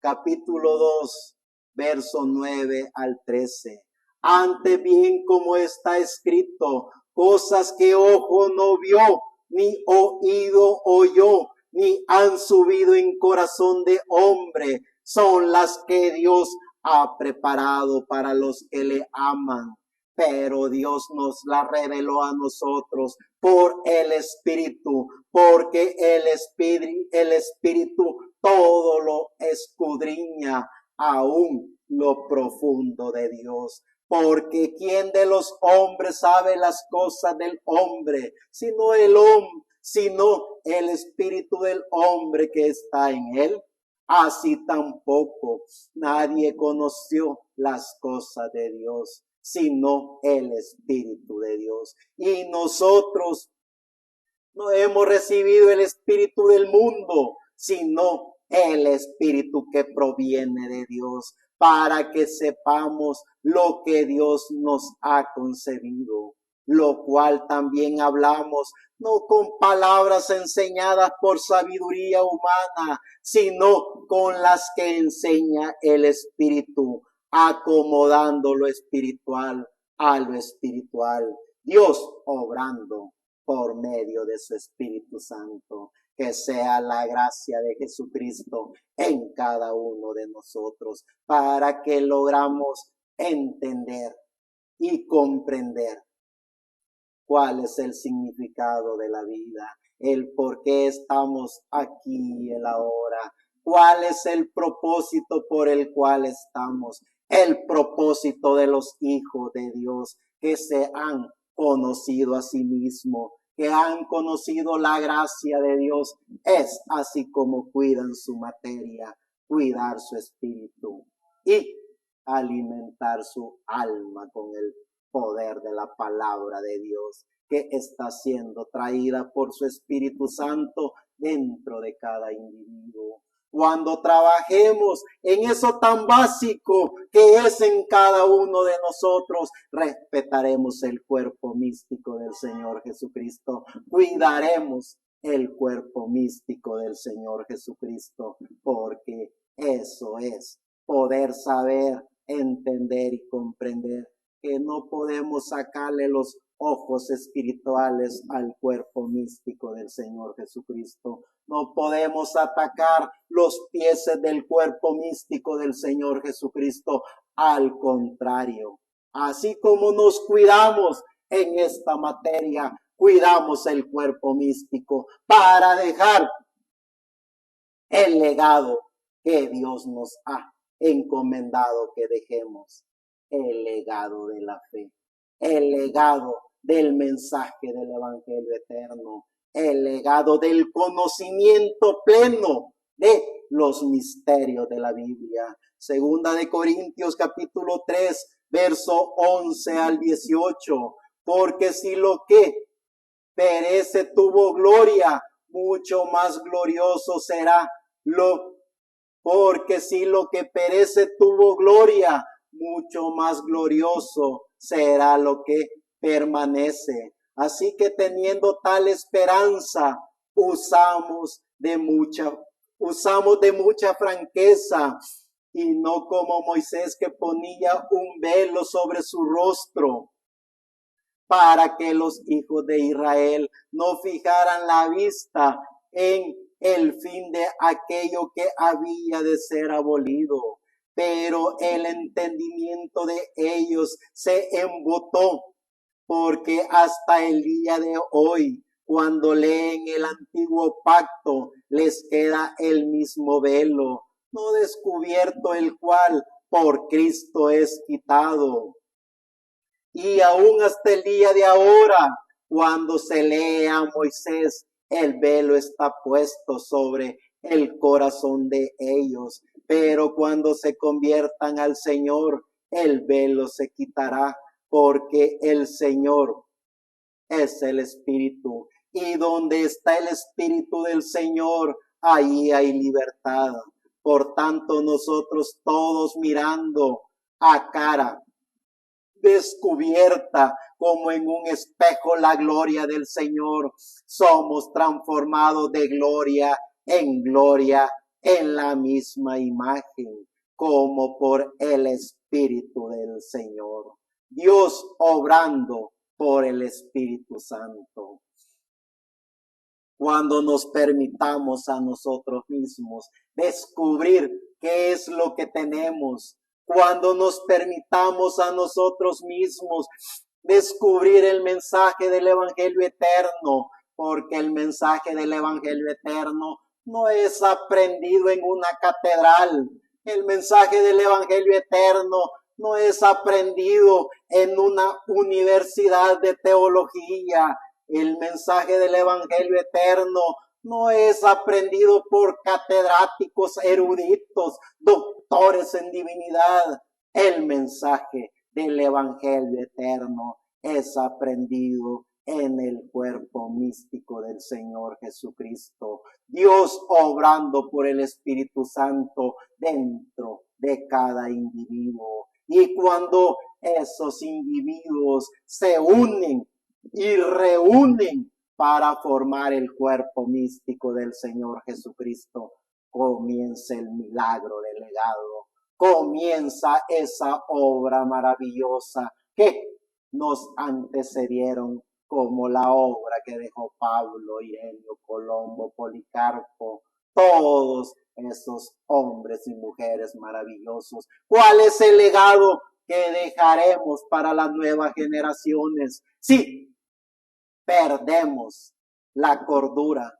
capítulo 2, verso 9 al 13. Antes bien, como está escrito, cosas que ojo no vio, ni oído oyó, ni han subido en corazón de hombre, son las que Dios ha preparado para los que le aman. Pero Dios nos la reveló a nosotros por el Espíritu, porque el Espíritu todo lo escudriña, aún lo profundo de Dios. Porque ¿quién de los hombres sabe las cosas del hombre, sino el Espíritu del hombre que está en él? Así tampoco nadie conoció las cosas de Dios, sino el Espíritu de Dios. Y nosotros no hemos recibido el Espíritu del mundo, sino el Espíritu que proviene de Dios, para que sepamos lo que Dios nos ha concebido, lo cual también hablamos, no con palabras enseñadas por sabiduría humana, sino con las que enseña el Espíritu, acomodando lo espiritual a lo espiritual. Dios obrando por medio de su Espíritu Santo. Que sea la gracia de Jesucristo en cada uno de nosotros para que logramos entender y comprender cuál es el significado de la vida, el por qué estamos aquí y el ahora, cuál es el propósito por el cual estamos, el propósito de los hijos de Dios que se han conocido a sí mismos, que han conocido la gracia de Dios, es así como cuidan su materia, cuidar su espíritu y alimentar su alma con el poder de la palabra de Dios que está siendo traída por su Espíritu Santo dentro de cada individuo. Cuando trabajemos en eso tan básico que es en cada uno de nosotros, respetaremos el cuerpo místico del Señor Jesucristo, cuidaremos el cuerpo místico del Señor Jesucristo, porque eso es poder saber, entender y comprender que no podemos sacarle los ojos espirituales al cuerpo místico del Señor Jesucristo. No podemos atacar los pies del cuerpo místico del Señor Jesucristo. Al contrario, así como nos cuidamos en esta materia, cuidamos el cuerpo místico para dejar el legado que Dios nos ha encomendado que dejemos. El legado de la fe, el legado del mensaje del Evangelio eterno, el legado del conocimiento pleno de los misterios de la Biblia. Segunda de Corintios capítulo 3, verso 11 al 18. Porque si lo que perece tuvo gloria, mucho más glorioso será porque si lo que perece tuvo gloria, mucho más glorioso será lo que permanece. Así que teniendo tal esperanza, usamos de mucha usamos de mucha franqueza y no como Moisés, que ponía un velo sobre su rostro para que los hijos de Israel no fijaran la vista en el fin de aquello que había de ser abolido. Pero el entendimiento de ellos se embotó, porque hasta el día de hoy, cuando leen el antiguo pacto, les queda el mismo velo, no descubierto, el cual por Cristo es quitado. Y aún hasta el día de ahora, cuando se lee a Moisés, el velo está puesto sobre el corazón de ellos. Pero cuando se conviertan al Señor, el velo se quitará, porque el Señor es el Espíritu. Y donde está el Espíritu del Señor, ahí hay libertad. Por tanto, nosotros todos mirando a cara descubierta como en un espejo la gloria del Señor, somos transformados de gloria en la misma imagen, como por el Espíritu del Señor. Dios obrando por el Espíritu Santo. Cuando nos permitamos a nosotros mismos descubrir qué es lo que tenemos, cuando nos permitamos a nosotros mismos descubrir el mensaje del Evangelio eterno, porque el mensaje del Evangelio eterno no es aprendido en una catedral. El mensaje del Evangelio eterno no es aprendido en una universidad de teología. El mensaje del Evangelio eterno no es aprendido por catedráticos eruditos, doctores en divinidad. El mensaje del Evangelio eterno es aprendido en el cuerpo místico del Señor Jesucristo. Dios obrando por el Espíritu Santo dentro de cada individuo. Y cuando esos individuos se unen y reúnen para formar el cuerpo místico del Señor Jesucristo, comienza el milagro delegado, comienza esa obra maravillosa que nos antecedieron, como la obra que dejó Pablo, Ireneo, Colombo, Policarpo, todos esos hombres y mujeres maravillosos. ¿Cuál es el legado que dejaremos para las nuevas generaciones? Sí, perdemos la cordura,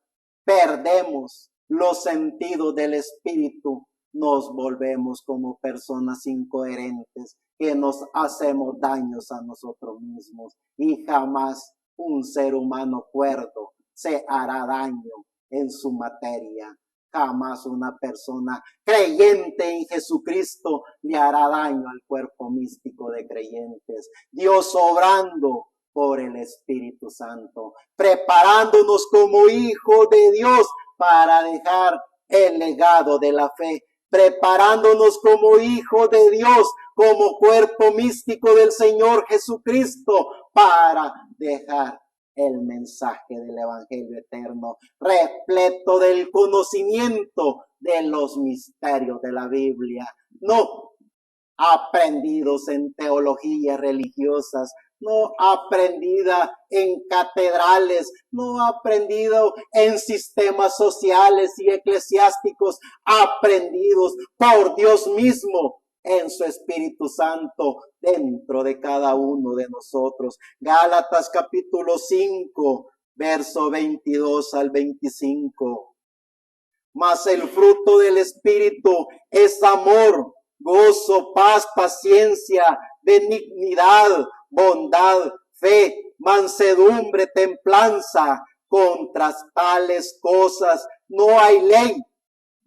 perdemos los sentidos del espíritu, nos volvemos como personas incoherentes que nos hacemos daños a nosotros mismos, y jamás un ser humano cuerdo se hará daño en su materia. Jamás una persona creyente en Jesucristo le hará daño al cuerpo místico de creyentes. Dios obrando por el Espíritu Santo, preparándonos como hijos de Dios para dejar el legado de la fe, preparándonos como hijos de Dios, como cuerpo místico del Señor Jesucristo, para dejar el mensaje del Evangelio eterno, repleto del conocimiento de los misterios de la Biblia, no aprendidos en teologías religiosas, no aprendida en catedrales, no aprendido en sistemas sociales y eclesiásticos, aprendidos por Dios mismo en su Espíritu Santo dentro de cada uno de nosotros. Gálatas capítulo 5, verso 22 al 25. Mas el fruto del Espíritu es amor, gozo, paz, paciencia, benignidad, bondad, fe, mansedumbre, templanza. Contra tales cosas no hay ley,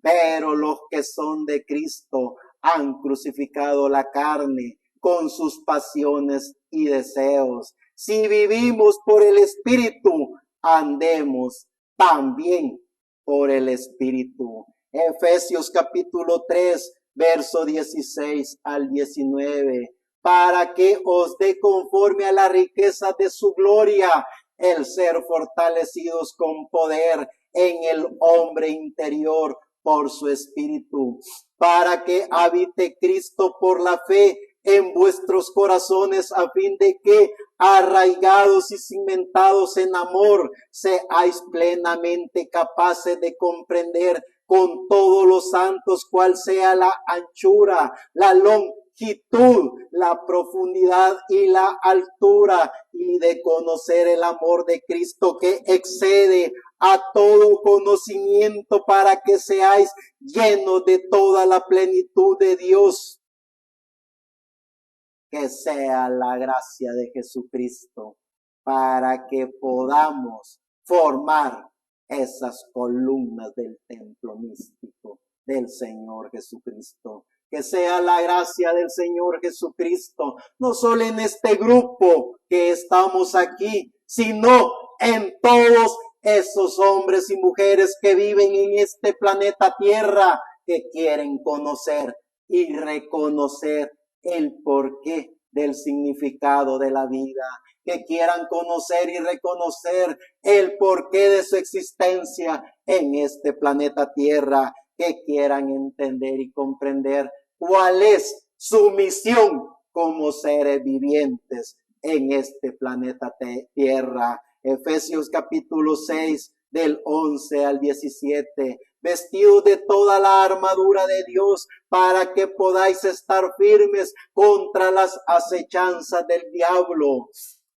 pero los que son de Cristo han crucificado la carne con sus pasiones y deseos. Si vivimos por el Espíritu, andemos también por el Espíritu. Efesios capítulo 3, verso 16 al 19. Para que os dé conforme a la riqueza de su gloria, el ser fortalecidos con poder en el hombre interior, por su Espíritu, para que habite Cristo por la fe en vuestros corazones, a fin de que, arraigados y cimentados en amor, seáis plenamente capaces de comprender con todos los santos cuál sea la anchura, la longitud, la profundidad y la altura, y de conocer el amor de Cristo que excede a todo conocimiento, para que seáis llenos de toda la plenitud de Dios. Que sea la gracia de Jesucristo para que podamos formar esas columnas del templo místico del Señor Jesucristo. Que sea la gracia del Señor Jesucristo, no solo en este grupo que estamos aquí, sino en todos esos hombres y mujeres que viven en este planeta Tierra, que quieren conocer y reconocer el porqué del significado de la vida, que quieran conocer y reconocer el porqué de su existencia en este planeta Tierra, que quieran entender y comprender cuál es su misión como seres vivientes en este planeta Tierra. Efesios capítulo 6 del 11 al 17. Vestidos de toda la armadura de Dios, para que podáis estar firmes contra las acechanzas del diablo.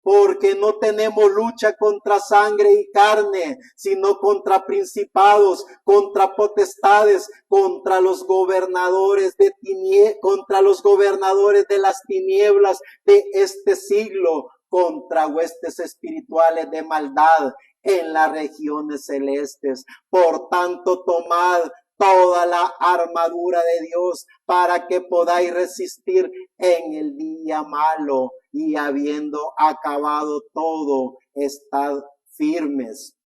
Porque no tenemos lucha contra sangre y carne, sino contra principados, contra potestades, contra los gobernadores de las tinieblas de este siglo, contra huestes espirituales de maldad en las regiones celestes. Por tanto, tomad toda la armadura de Dios, para que podáis resistir en el día malo, y habiendo acabado todo, estad firmes.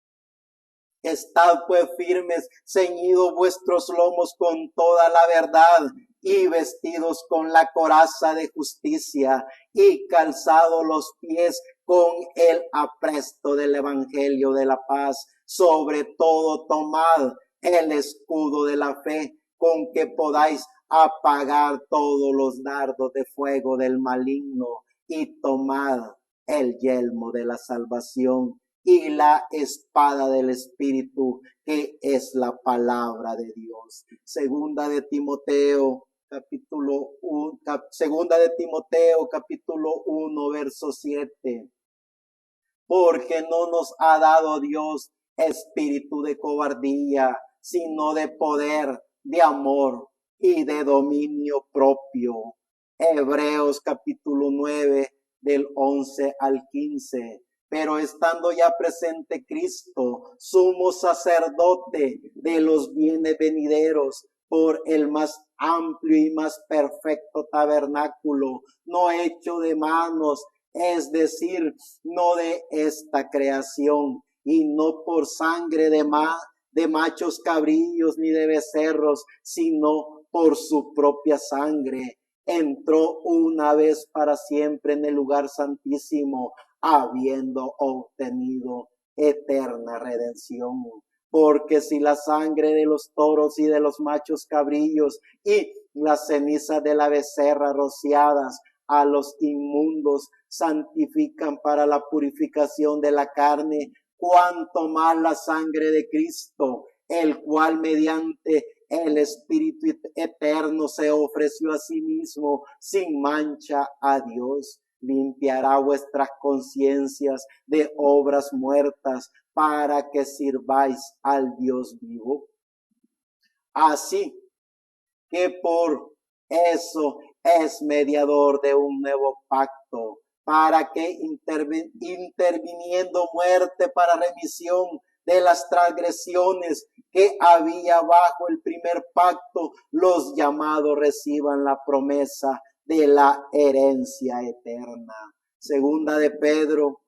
Estad pues firmes, ceñidos vuestros lomos con toda la verdad, y vestidos con la coraza de justicia, y calzados los pies con el apresto del evangelio de la paz. Sobre todo tomad el escudo de la fe, con que podáis apagar todos los dardos de fuego del maligno, y tomad el yelmo de la salvación y la espada del Espíritu, que es la palabra de Dios. Segunda de Timoteo capítulo 1, verso 7. Porque no nos ha dado Dios espíritu de cobardía, sino de poder, de amor y de dominio propio. Hebreos capítulo 9 del 11 al 15. Pero estando ya presente Cristo, sumo sacerdote de los bienes venideros, por el más amplio y más perfecto tabernáculo, no hecho de manos, es decir, no de esta creación, y no por sangre de machos cabrillos ni de becerros, sino por su propia sangre. Entró una vez para siempre en el lugar santísimo, habiendo obtenido eterna redención. Porque si la sangre de los toros y de los machos cabrillos y las cenizas de la becerra rociadas a los inmundos santifican para la purificación de la carne, cuanto más la sangre de Cristo, el cual mediante el Espíritu eterno se ofreció a sí mismo sin mancha a Dios, limpiará vuestras conciencias de obras muertas, para que sirváis al Dios vivo. Así que por eso es mediador de un nuevo pacto, para que interviniendo muerte para remisión de las transgresiones que había bajo el primer pacto, los llamados reciban la promesa de la herencia eterna. Segunda de Pedro,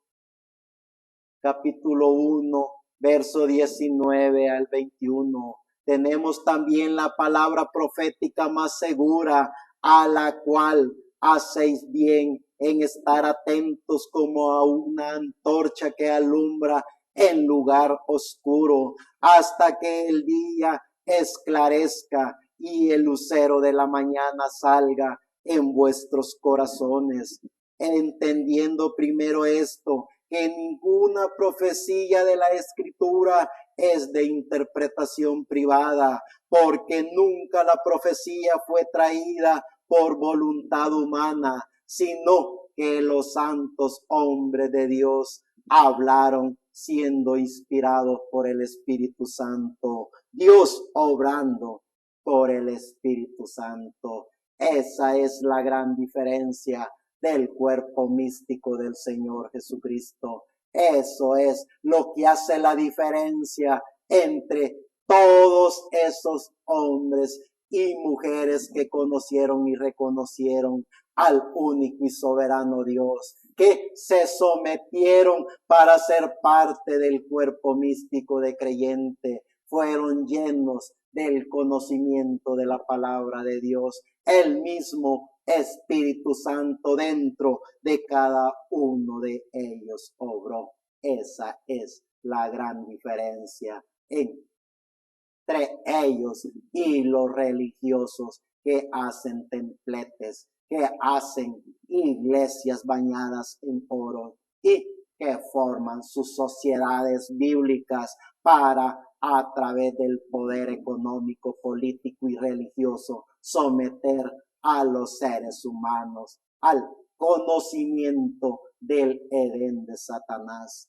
capítulo 1, verso 19 al 21. Tenemos también la palabra profética más segura, a la cual hacéis bien en estar atentos como a una antorcha que alumbra en lugar oscuro, hasta que el día esclarezca y el lucero de la mañana salga en vuestros corazones, entendiendo primero esto, que ninguna profecía de la Escritura es de interpretación privada, porque nunca la profecía fue traída por voluntad humana, sino que los santos hombres de Dios hablaron siendo inspirados por el Espíritu Santo, Dios obrando por el Espíritu Santo. Esa es la gran diferencia del cuerpo místico del Señor Jesucristo. Eso es lo que hace la diferencia entre todos esos hombres y mujeres que conocieron y reconocieron al único y soberano Dios, que se sometieron para ser parte del cuerpo místico de creyente, fueron llenos del conocimiento de la palabra de Dios, el mismo Espíritu Santo dentro de cada uno de ellos obró. Esa es la gran diferencia entre ellos y los religiosos que hacen templetes, que hacen iglesias bañadas en oro y que forman sus sociedades bíblicas para, a través del poder económico, político y religioso, someter a los seres humanos al conocimiento del Edén de Satanás,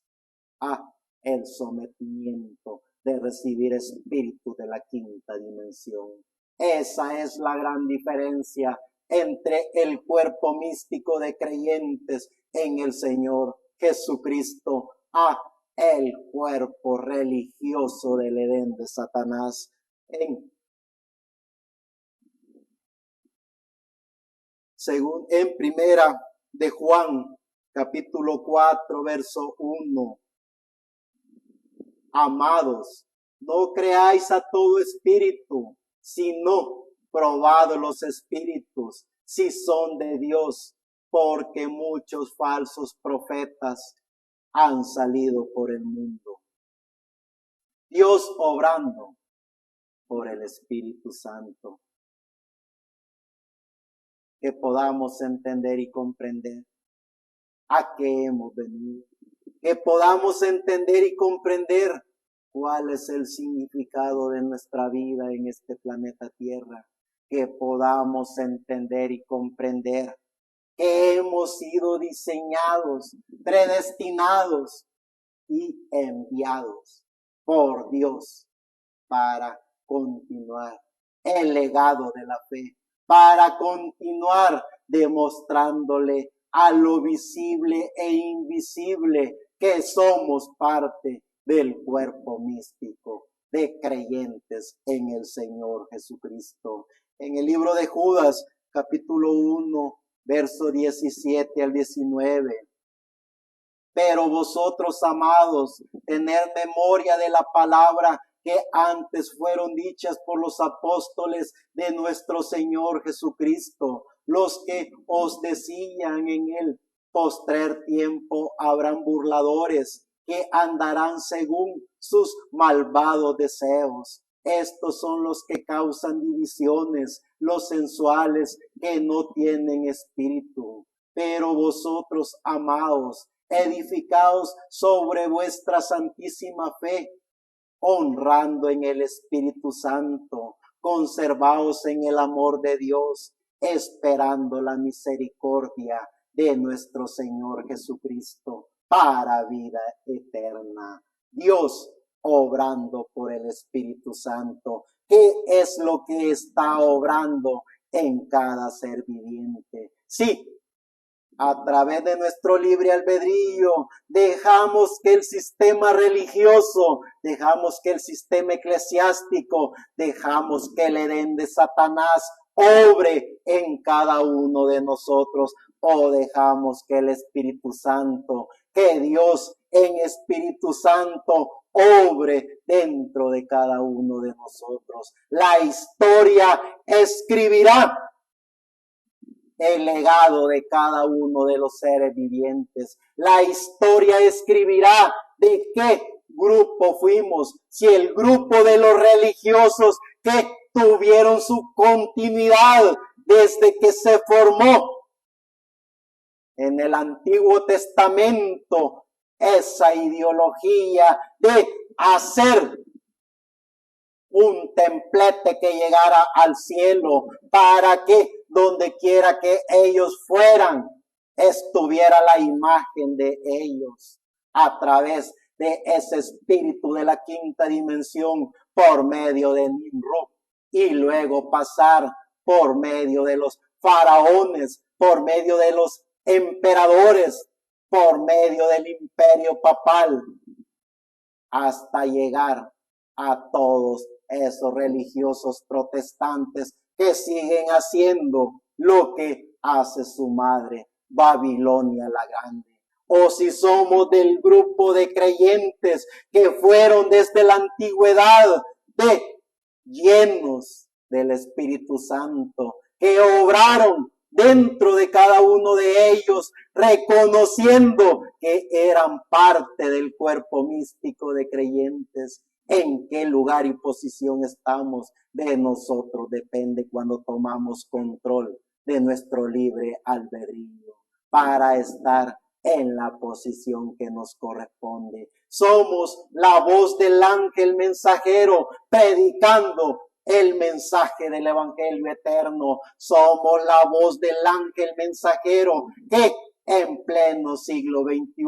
a el sometimiento de recibir espíritu de la quinta dimensión. Esa es la gran diferencia entre el cuerpo místico de creyentes en el Señor Jesucristo a el cuerpo religioso del Edén de Satanás. En primera de Juan, capítulo 4, verso 1. Amados, no creáis a todo espíritu, sino probad los espíritus, si son de Dios, porque muchos falsos profetas han salido por el mundo. Dios obrando por el Espíritu Santo. Que podamos entender y comprender a qué hemos venido. Que podamos entender y comprender cuál es el significado de nuestra vida en este planeta Tierra. Que podamos entender y comprender que hemos sido diseñados, predestinados y enviados por Dios para continuar el legado de la fe, para continuar demostrándole a lo visible e invisible que somos parte del cuerpo místico de creyentes en el Señor Jesucristo. En el libro de Judas, capítulo 1, verso 17 al 19. Pero vosotros, amados, tened memoria de la palabra que antes fueron dichas por los apóstoles de nuestro Señor Jesucristo, los que os decían: en el postrer tiempo habrán burladores que andarán según sus malvados deseos. Estos son los que causan divisiones, los sensuales que no tienen espíritu. Pero vosotros, amados, edificaos sobre vuestra santísima fe, honrando en el Espíritu Santo, conservaos en el amor de Dios, esperando la misericordia de nuestro Señor Jesucristo para vida eterna. Dios obrando por el Espíritu Santo. ¿Qué es lo que está obrando en cada ser viviente? Sí, a través de nuestro libre albedrío, dejamos que el sistema religioso, dejamos que el sistema eclesiástico, dejamos que el Edén de Satanás obre en cada uno de nosotros, o dejamos que el Espíritu Santo, que Dios en Espíritu Santo obre dentro de cada uno de nosotros. La historia escribirá el legado de cada uno de los seres vivientes. La historia escribirá de qué grupo fuimos, si el grupo de los religiosos que tuvieron su continuidad desde que se formó en el Antiguo Testamento esa ideología de hacer un templete que llegara al cielo para que donde quiera que ellos fueran estuviera la imagen de ellos a través de ese espíritu de la quinta dimensión por medio de Nimrod y luego pasar por medio de los faraones, por medio de los emperadores, por medio del imperio papal, hasta llegar a todos esos religiosos protestantes que siguen haciendo lo que hace su madre, Babilonia la Grande. O si somos del grupo de creyentes que fueron desde la antigüedad llenos del Espíritu Santo, que obraron dentro de cada uno de ellos, reconociendo que eran parte del cuerpo místico de creyentes. En qué lugar y posición estamos de nosotros depende cuando tomamos control de nuestro libre albedrío para estar en la posición que nos corresponde. Somos la voz del ángel mensajero predicando el mensaje del evangelio eterno. Somos la voz del ángel mensajero que en pleno siglo XXI,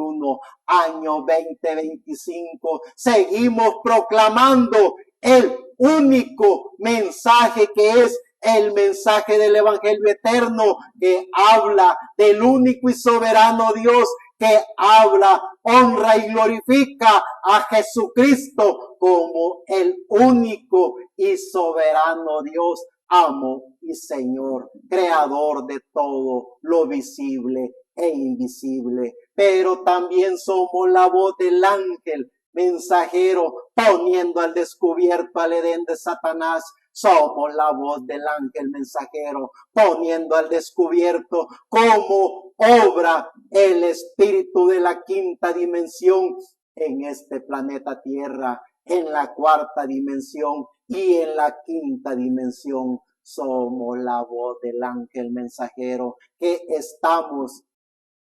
año 2025, seguimos proclamando el único mensaje que es el mensaje del evangelio eterno, que habla del único y soberano Dios, que habla, honra y glorifica a Jesucristo como el único y soberano Dios, amo y Señor, creador de todo lo visible e invisible. Pero también somos la voz del ángel mensajero poniendo al descubierto al Edén de Satanás. Somos la voz del ángel mensajero poniendo al descubierto cómo obra el espíritu de la quinta dimensión en este planeta Tierra, en la cuarta dimensión y en la quinta dimensión. Somos la voz del ángel mensajero que estamos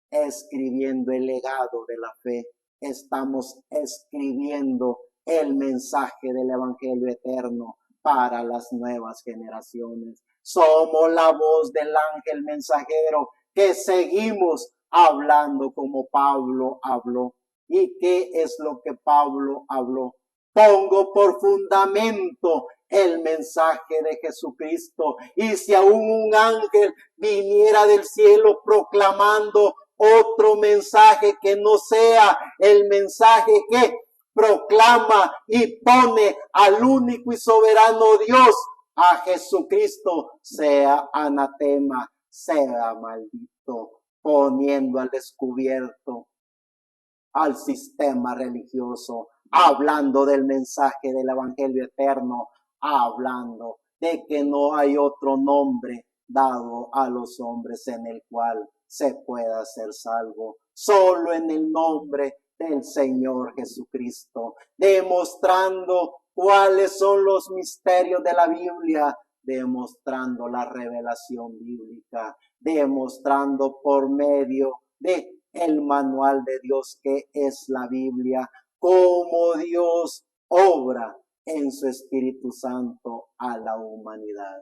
escribiendo el legado de la fe. Estamos escribiendo el mensaje del evangelio eterno para las nuevas generaciones. Somos la voz del ángel mensajero que seguimos hablando como Pablo habló. ¿Y qué es lo que Pablo habló? Pongo por fundamento el mensaje de Jesucristo. Y si aún un ángel viniera del cielo proclamando otro mensaje que no sea el mensaje que proclama y pone al único y soberano Dios, a Jesucristo, sea anatema, sea maldito, poniendo al descubierto al sistema religioso, hablando del mensaje del evangelio eterno, hablando de que no hay otro nombre dado a los hombres en el cual se pueda ser salvo, solo en el nombre del Señor Jesucristo, demostrando cuáles son los misterios de la Biblia, demostrando la revelación bíblica, demostrando por medio de el manual de Dios que es la Biblia, cómo Dios obra en su Espíritu Santo a la humanidad.